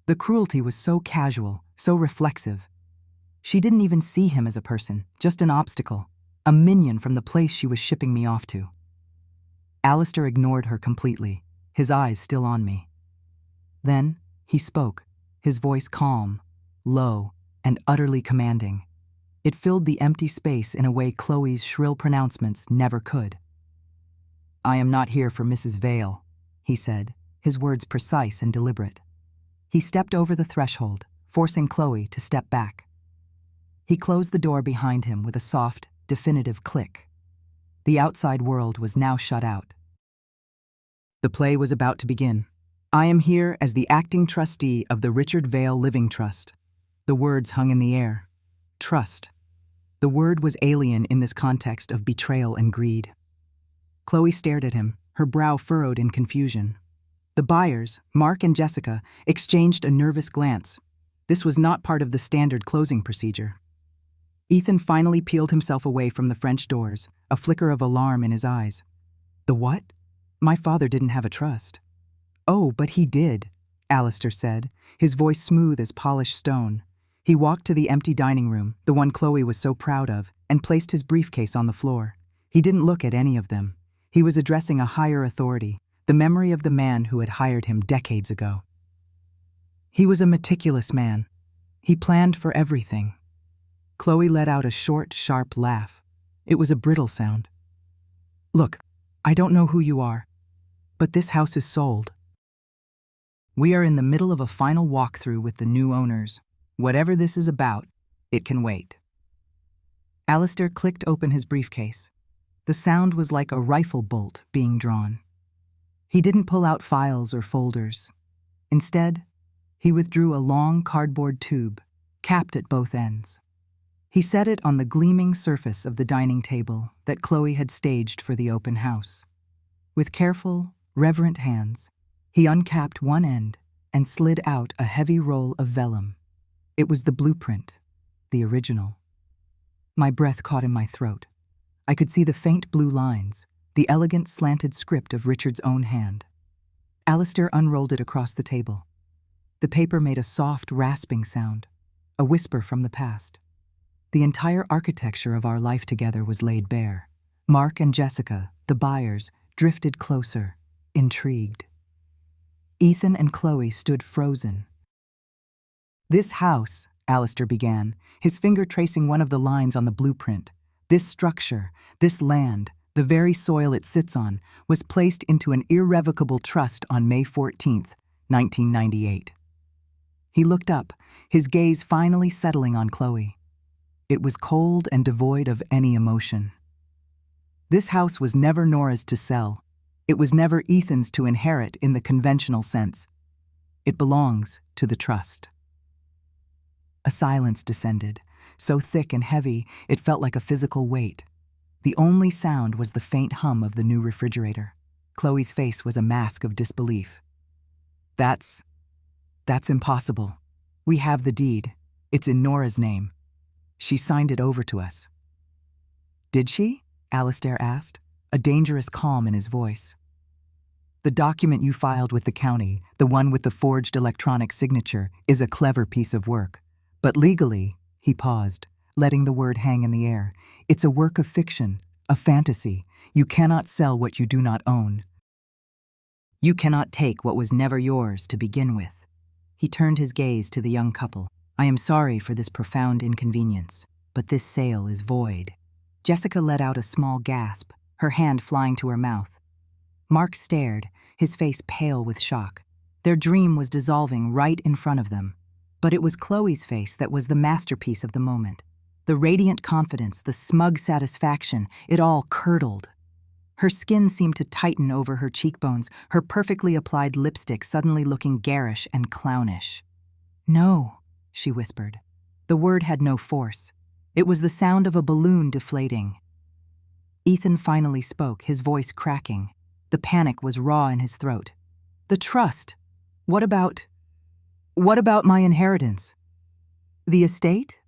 The cruelty was so casual, so reflexive. She didn't even see him as a person, just an obstacle, a minion from the place she was shipping me off to. Alistair ignored her completely, his eyes still on me. Then he spoke, his voice calm, low, and utterly commanding. It filled the empty space in a way Chloe's shrill pronouncements never could. "I am not here for Mrs. Vale," he said, his words precise and deliberate. He stepped over the threshold, forcing Chloe to step back. He closed the door behind him with a soft, definitive click. The outside world was now shut out. The play was about to begin. "I am here as the acting trustee of the Richard Vale Living Trust." The words hung in the air. Trust. The word was alien in this context of betrayal and greed. Chloe stared at him, her brow furrowed in confusion. The buyers, Mark and Jessica, exchanged a nervous glance. This was not part of the standard closing procedure. Ethan finally peeled himself away from the French doors, a flicker of alarm in his eyes. "The what? My father didn't have a trust." "Oh, but he did," Alistair said, his voice smooth as polished stone. He walked to the empty dining room, the one Chloe was so proud of, and placed his briefcase on the floor. He didn't look at any of them. He was addressing a higher authority, the memory of the man who had hired him decades ago. He was a meticulous man. He planned for everything. Chloe let out a short, sharp laugh. It was a brittle sound. "Look, I don't know who you are, but this house is sold. We are in the middle of a final walkthrough with the new owners. Whatever this is about, it can wait." Alistair clicked open his briefcase. The sound was like a rifle bolt being drawn. He didn't pull out files or folders. Instead, he withdrew a long cardboard tube, capped at both ends. He set it on the gleaming surface of the dining table that Chloe had staged for the open house. With careful, reverent hands, he uncapped one end and slid out a heavy roll of vellum. It was the blueprint, the original. My breath caught in my throat. I could see the faint blue lines, the elegant slanted script of Richard's own hand. Alistair unrolled it across the table. The paper made a soft, rasping sound, a whisper from the past. The entire architecture of our life together was laid bare. Mark and Jessica, the buyers, drifted closer, intrigued. Ethan and Chloe stood frozen. "This house," Alistair began, his finger tracing one of the lines on the blueprint, "this structure, this land, the very soil it sits on, was placed into an irrevocable trust on May 14th, 1998. He looked up, his gaze finally settling on Chloe. It was cold and devoid of any emotion. This house was never Nora's to sell. It was never Ethan's to inherit in the conventional sense. It belongs to the trust." A silence descended, so thick and heavy it felt like a physical weight. The only sound was the faint hum of the new refrigerator. Chloe's face was a mask of disbelief. That's impossible. We have the deed. It's in Nora's name. She signed it over to us." "Did she?" Alistair asked, a dangerous calm in his voice. "The document you filed with the county, the one with the forged electronic signature, is a clever piece of work. But legally," he paused, letting the word hang in the air, "it's a work of fiction, a fantasy. You cannot sell what you do not own. You cannot take what was never yours to begin with." He turned his gaze to the young couple. "I am sorry for this profound inconvenience, but this sale is void." Jessica let out a small gasp, her hand flying to her mouth. Mark stared, his face pale with shock. Their dream was dissolving right in front of them. But it was Chloe's face that was the masterpiece of the moment. The radiant confidence, the smug satisfaction, it all curdled. Her skin seemed to tighten over her cheekbones, her perfectly applied lipstick suddenly looking garish and clownish. "No," she whispered. The word had no force. It was the sound of a balloon deflating. Ethan finally spoke, his voice cracking. The panic was raw in his throat. "The trust. What about my inheritance? The estate?"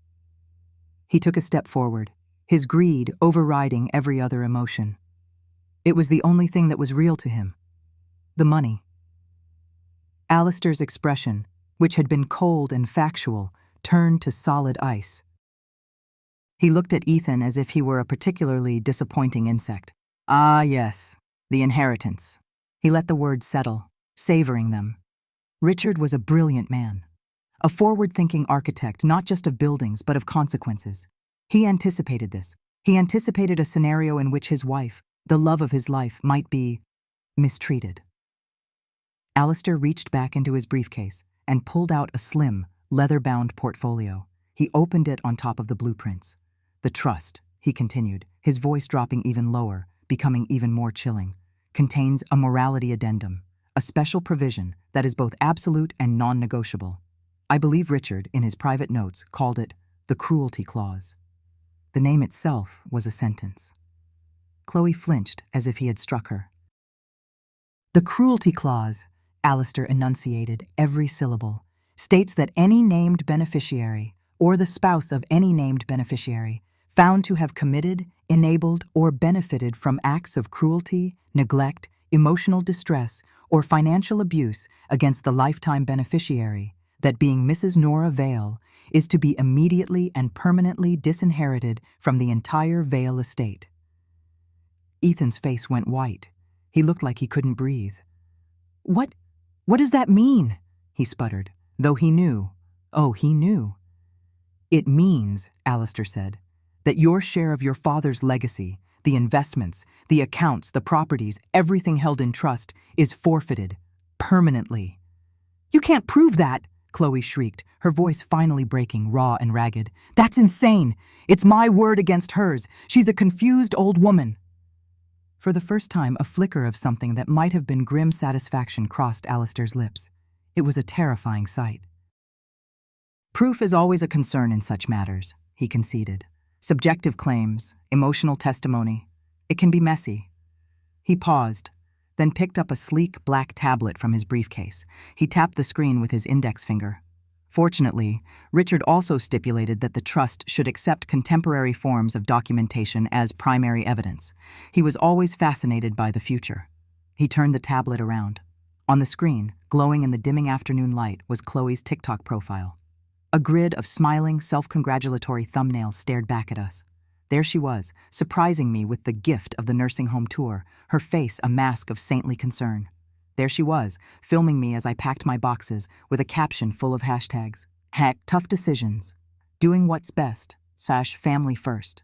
He took a step forward, his greed overriding every other emotion. It was the only thing that was real to him. The money. Alistair's expression, which had been cold and factual, turned to solid ice. He looked at Ethan as if he were a particularly disappointing insect. "Ah, yes, the inheritance." He let the words settle, savoring them. Richard was a brilliant man. A forward-thinking architect, not just of buildings, but of consequences. He anticipated this. He anticipated a scenario in which his wife, the love of his life, might be mistreated. Alistair reached back into his briefcase and pulled out a slim, leather-bound portfolio. He opened it on top of the blueprints. "The trust," he continued, his voice dropping even lower, becoming even more chilling, "contains a morality addendum, a special provision that is both absolute and non-negotiable. I believe Richard, in his private notes, called it the cruelty clause." The name itself was a sentence. Chloe flinched as if he had struck her. "The cruelty clause," Alistair enunciated every syllable, "states that any named beneficiary, or the spouse of any named beneficiary, found to have committed, enabled, or benefited from acts of cruelty, neglect, emotional distress, or financial abuse against the lifetime beneficiary, that being Mrs. Nora Vale, is to be immediately and permanently disinherited from the entire Vale estate." Ethan's face went white. He looked like he couldn't breathe. What does that mean?" he sputtered, though he knew. Oh, he knew. "It means," Alistair said, "that your share of your father's legacy, the investments, the accounts, the properties, everything held in trust, is forfeited, permanently." "You can't prove that," Chloe shrieked, her voice finally breaking, raw and ragged. "That's insane. It's my word against hers. She's a confused old woman." For the first time, a flicker of something that might have been grim satisfaction crossed Alistair's lips. It was a terrifying sight. "Proof is always a concern in such matters," he conceded. "Subjective claims, emotional testimony. It can be messy." He paused, then picked up a sleek black tablet from his briefcase. He tapped the screen with his index finger. Fortunately, Richard also stipulated that the trust should accept contemporary forms of documentation as primary evidence. He was always fascinated by the future. He turned the tablet around. On the screen, glowing in the dimming afternoon light, was Chloe's TikTok profile. A grid of smiling, self-congratulatory thumbnails stared back at us. There she was, surprising me with the gift of the nursing home tour, her face a mask of saintly concern. There she was, filming me as I packed my boxes, with a caption full of hashtags. Tough decisions. Doing what's best. /family first.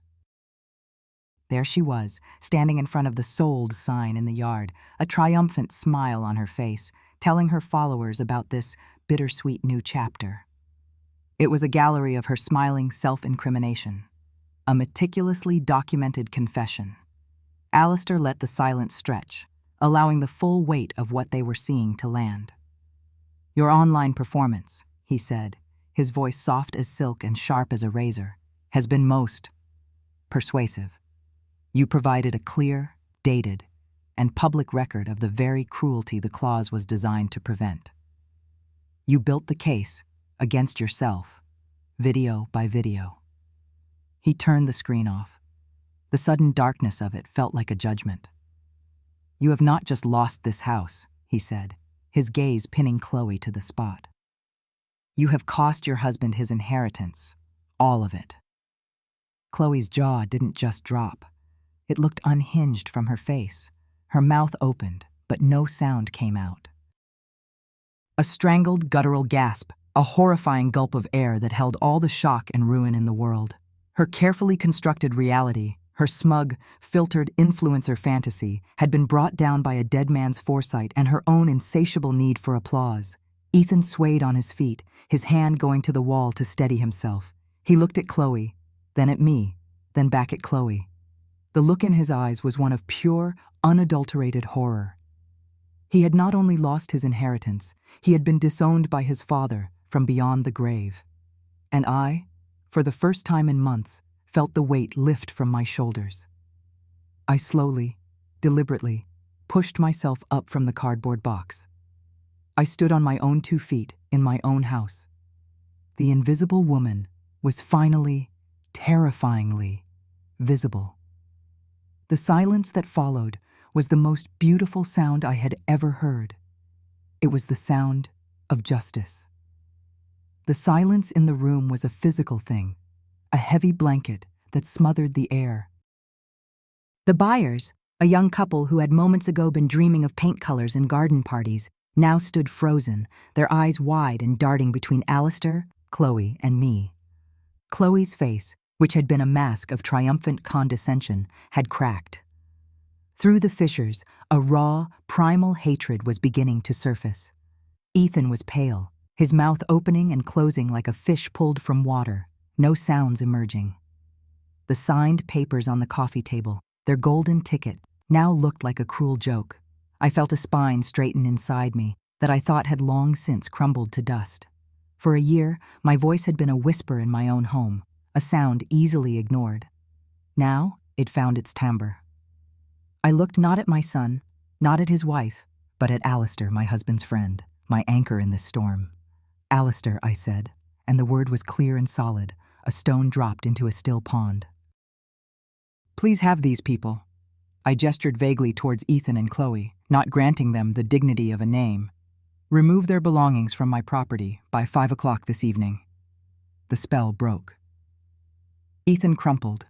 There she was, standing in front of the sold sign in the yard, a triumphant smile on her face, telling her followers about this bittersweet new chapter. It was a gallery of her smiling self-incrimination. A meticulously documented confession. Alistair let the silence stretch, allowing the full weight of what they were seeing to land. "Your online performance," he said, his voice soft as silk and sharp as a razor, "has been most persuasive. You provided a clear, dated, and public record of the very cruelty the clause was designed to prevent. You built the case against yourself, video by video." He turned the screen off. The sudden darkness of it felt like a judgment. "You have not just lost this house," he said, his gaze pinning Chloe to the spot. "You have cost your husband his inheritance, all of it." Chloe's jaw didn't just drop. It looked unhinged from her face. Her mouth opened, but no sound came out. A strangled, guttural gasp, a horrifying gulp of air that held all the shock and ruin in the world. Her carefully constructed reality, her smug, filtered influencer fantasy, had been brought down by a dead man's foresight and her own insatiable need for applause. Ethan swayed on his feet, his hand going to the wall to steady himself. He looked at Chloe, then at me, then back at Chloe. The look in his eyes was one of pure, unadulterated horror. He had not only lost his inheritance, he had been disowned by his father from beyond the grave. And I, for the first time in months, felt the weight lift from my shoulders. I slowly, deliberately, pushed myself up from the cardboard box. I stood on my own 2 feet in my own house. The invisible woman was finally, terrifyingly, visible. The silence that followed was the most beautiful sound I had ever heard. It was the sound of justice. The silence in the room was a physical thing, a heavy blanket that smothered the air. The buyers, a young couple who had moments ago been dreaming of paint colors and garden parties, now stood frozen, their eyes wide and darting between Alistair, Chloe, and me. Chloe's face, which had been a mask of triumphant condescension, had cracked. Through the fissures, a raw, primal hatred was beginning to surface. Ethan was pale, his mouth opening and closing like a fish pulled from water, no sounds emerging. The signed papers on the coffee table, their golden ticket, now looked like a cruel joke. I felt a spine straighten inside me that I thought had long since crumbled to dust. For a year, my voice had been a whisper in my own home, a sound easily ignored. Now, it found its timbre. I looked not at my son, not at his wife, but at Alistair, my husband's friend, my anchor in this storm. Alistair, I said, and the word was clear and solid, a stone dropped into a still pond. Please have these people. I gestured vaguely towards Ethan and Chloe, not granting them the dignity of a name. Remove their belongings from my property by 5 o'clock this evening. The spell broke. Ethan crumpled.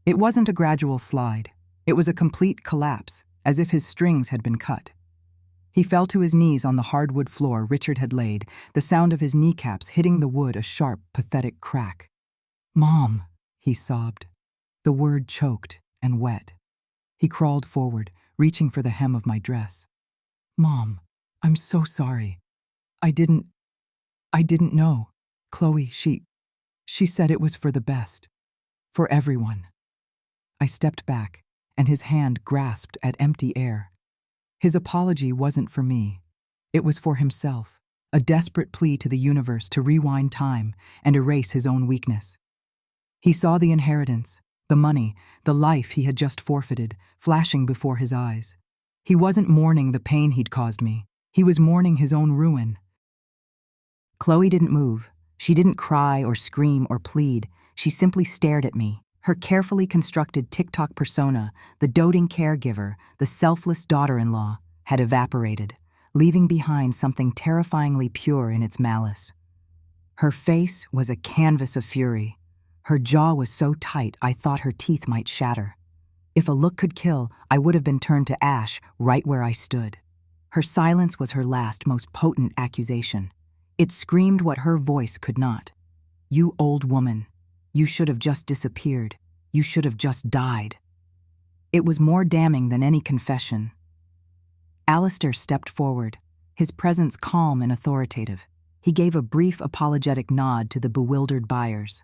It wasn't a gradual slide. It was a complete collapse, as if his strings had been cut. He fell to his knees on the hardwood floor Richard had laid, the sound of his kneecaps hitting the wood a sharp, pathetic crack. "Mom," he sobbed. The word choked and wet. He crawled forward, reaching for the hem of my dress. "Mom, I'm so sorry. I didn't know. Chloe, she said it was for the best. For everyone." I stepped back, and his hand grasped at empty air. His apology wasn't for me. It was for himself, a desperate plea to the universe to rewind time and erase his own weakness. He saw the inheritance, the money, the life he had just forfeited, flashing before his eyes. He wasn't mourning the pain he'd caused me. He was mourning his own ruin. Chloe didn't move. She didn't cry or scream or plead. She simply stared at me. Her carefully constructed TikTok persona, the doting caregiver, the selfless daughter-in-law, had evaporated, leaving behind something terrifyingly pure in its malice. Her face was a canvas of fury. Her jaw was so tight I thought her teeth might shatter. If a look could kill, I would have been turned to ash right where I stood. Her silence was her last, most potent accusation. It screamed what her voice could not. "You old woman. You should have just disappeared. You should have just died." It was more damning than any confession. Alistair stepped forward, his presence calm and authoritative. He gave a brief apologetic nod to the bewildered buyers.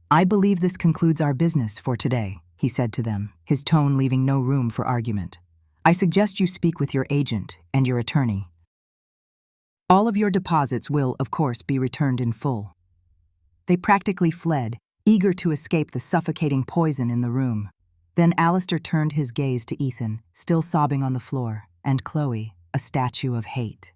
"I believe this concludes our business for today," he said to them, his tone leaving no room for argument. "I suggest you speak with your agent and your attorney. All of your deposits will, of course, be returned in full." They practically fled, eager to escape the suffocating poison in the room. Then Alistair turned his gaze to Ethan, still sobbing on the floor, and Chloe, a statue of hate.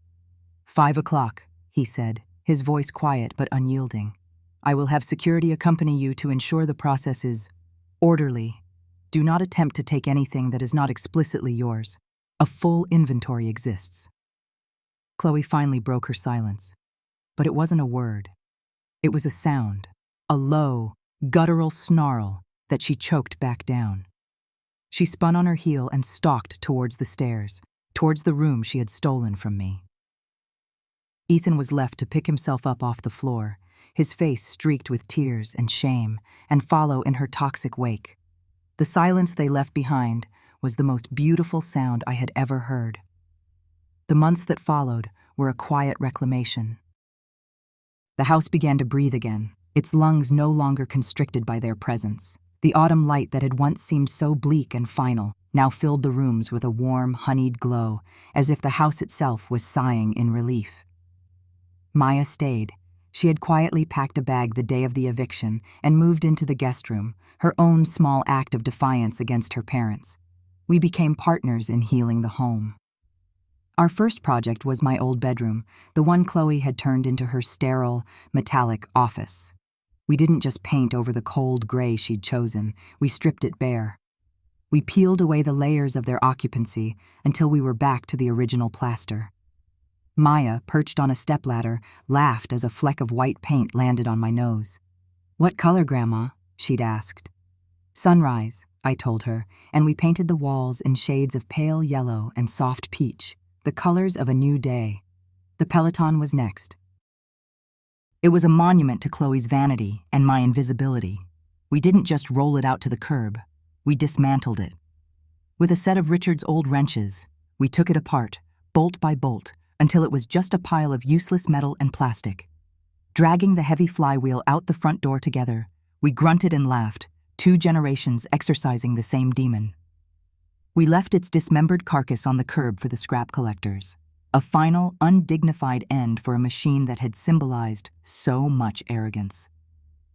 5 o'clock, he said, his voice quiet but unyielding. "I will have security accompany you to ensure the process is orderly. Do not attempt to take anything that is not explicitly yours. A full inventory exists." Chloe finally broke her silence. But it wasn't a word. It was a sound, a low, guttural snarl that she choked back down. She spun on her heel and stalked towards the stairs, towards the room she had stolen from me. Ethan was left to pick himself up off the floor, his face streaked with tears and shame, and follow in her toxic wake. The silence they left behind was the most beautiful sound I had ever heard. The months that followed were a quiet reclamation. The house began to breathe again, its lungs no longer constricted by their presence. The autumn light that had once seemed so bleak and final now filled the rooms with a warm, honeyed glow, as if the house itself was sighing in relief. Maya stayed. She had quietly packed a bag the day of the eviction and moved into the guest room, her own small act of defiance against her parents. We became partners in healing the home. Our first project was my old bedroom, the one Chloe had turned into her sterile, metallic office. We didn't just paint over the cold gray she'd chosen, we stripped it bare. We peeled away the layers of their occupancy until we were back to the original plaster. Maya, perched on a stepladder, laughed as a fleck of white paint landed on my nose. "What color, Grandma?" she'd asked. "Sunrise," I told her, and we painted the walls in shades of pale yellow and soft peach, the colors of a new day. The Peloton was next. It was a monument to Chloe's vanity and my invisibility. We didn't just roll it out to the curb, we dismantled it. With a set of Richard's old wrenches, we took it apart, bolt by bolt, until it was just a pile of useless metal and plastic. Dragging the heavy flywheel out the front door together, we grunted and laughed, 2 generations exercising the same demon. We left its dismembered carcass on the curb for the scrap collectors, a final, undignified end for a machine that had symbolized so much arrogance.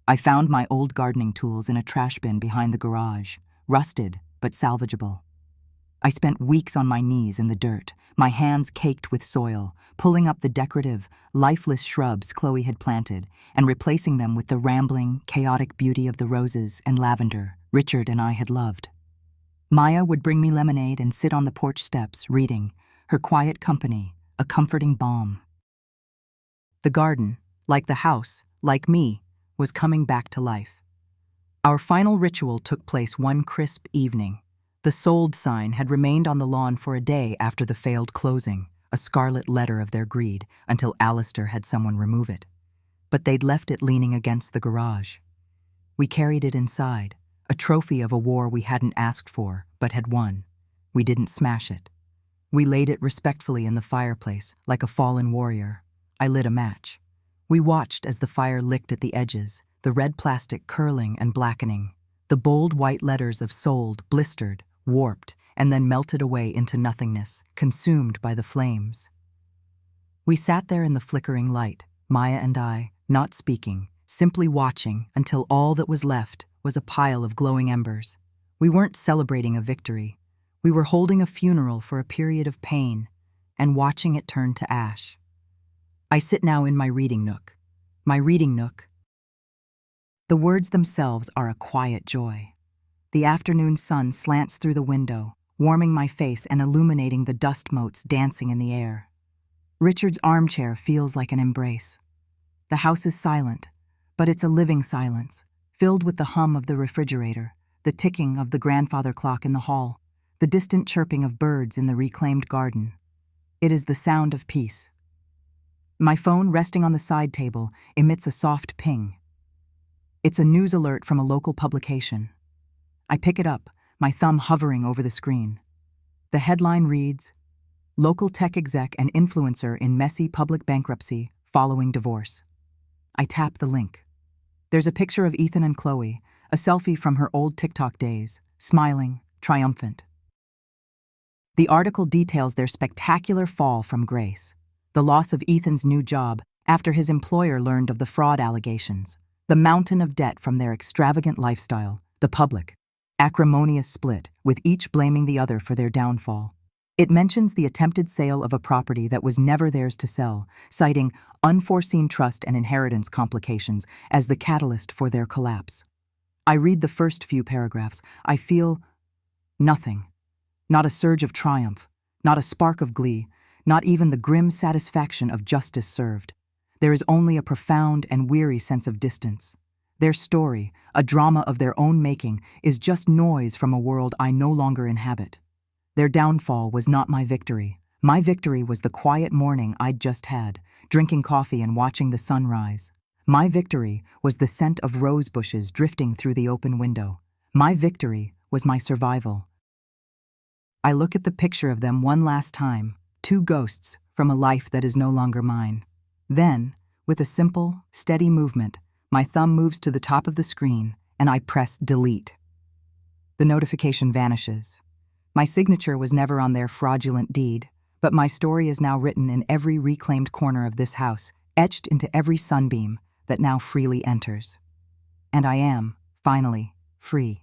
I found my old gardening tools in a trash bin behind the garage, rusted but salvageable. I spent weeks on my knees in the dirt, my hands caked with soil, pulling up the decorative, lifeless shrubs Chloe had planted and replacing them with the rambling, chaotic beauty of the roses and lavender Richard and I had loved. Maya would bring me lemonade and sit on the porch steps, reading, her quiet company, a comforting balm. The garden, like the house, like me, was coming back to life. Our final ritual took place one crisp evening. The sold sign had remained on the lawn for a day after the failed closing, a scarlet letter of their greed, until Alistair had someone remove it. But they'd left it leaning against the garage. We carried it inside, a trophy of a war we hadn't asked for, but had won. We didn't smash it. We laid it respectfully in the fireplace, like a fallen warrior. I lit a match. We watched as the fire licked at the edges, the red plastic curling and blackening. The bold white letters of sold blistered, warped, and then melted away into nothingness, consumed by the flames. We sat there in the flickering light, Maya and I, not speaking, simply watching until all that was left was a pile of glowing embers. We weren't celebrating a victory. We were holding a funeral for a period of pain and watching it turn to ash. I sit now in my reading nook. My reading nook. The words themselves are a quiet joy. The afternoon sun slants through the window, warming my face and illuminating the dust motes dancing in the air. Richard's armchair feels like an embrace. The house is silent, but it's a living silence, filled with the hum of the refrigerator, the ticking of the grandfather clock in the hall, the distant chirping of birds in the reclaimed garden. It is the sound of peace. My phone, resting on the side table, emits a soft ping. It's a news alert from a local publication. I pick it up, my thumb hovering over the screen. The headline reads, "Local tech exec and influencer in messy public bankruptcy following divorce." I tap the link. There's a picture of Ethan and Chloe, a selfie from her old TikTok days, smiling, triumphant. The article details their spectacular fall from grace, the loss of Ethan's new job after his employer learned of the fraud allegations, the mountain of debt from their extravagant lifestyle, the public, acrimonious split, with each blaming the other for their downfall. It mentions the attempted sale of a property that was never theirs to sell, citing unforeseen trust and inheritance complications as the catalyst for their collapse. I read the first few paragraphs. I feel nothing. Not a surge of triumph, not a spark of glee, not even the grim satisfaction of justice served. There is only a profound and weary sense of distance. Their story, a drama of their own making, is just noise from a world I no longer inhabit. Their downfall was not my victory. My victory was the quiet morning I'd just had, drinking coffee and watching the sun rise. My victory was the scent of rose bushes drifting through the open window. My victory was my survival. I look at the picture of them one last time, 2 ghosts from a life that is no longer mine. Then, with a simple, steady movement, My thumb moves to the top of the screen, and I press delete. The notification vanishes. My signature was never on their fraudulent deed, but my story is now written in every reclaimed corner of this house, etched into every sunbeam that now freely enters. And I am, finally, free.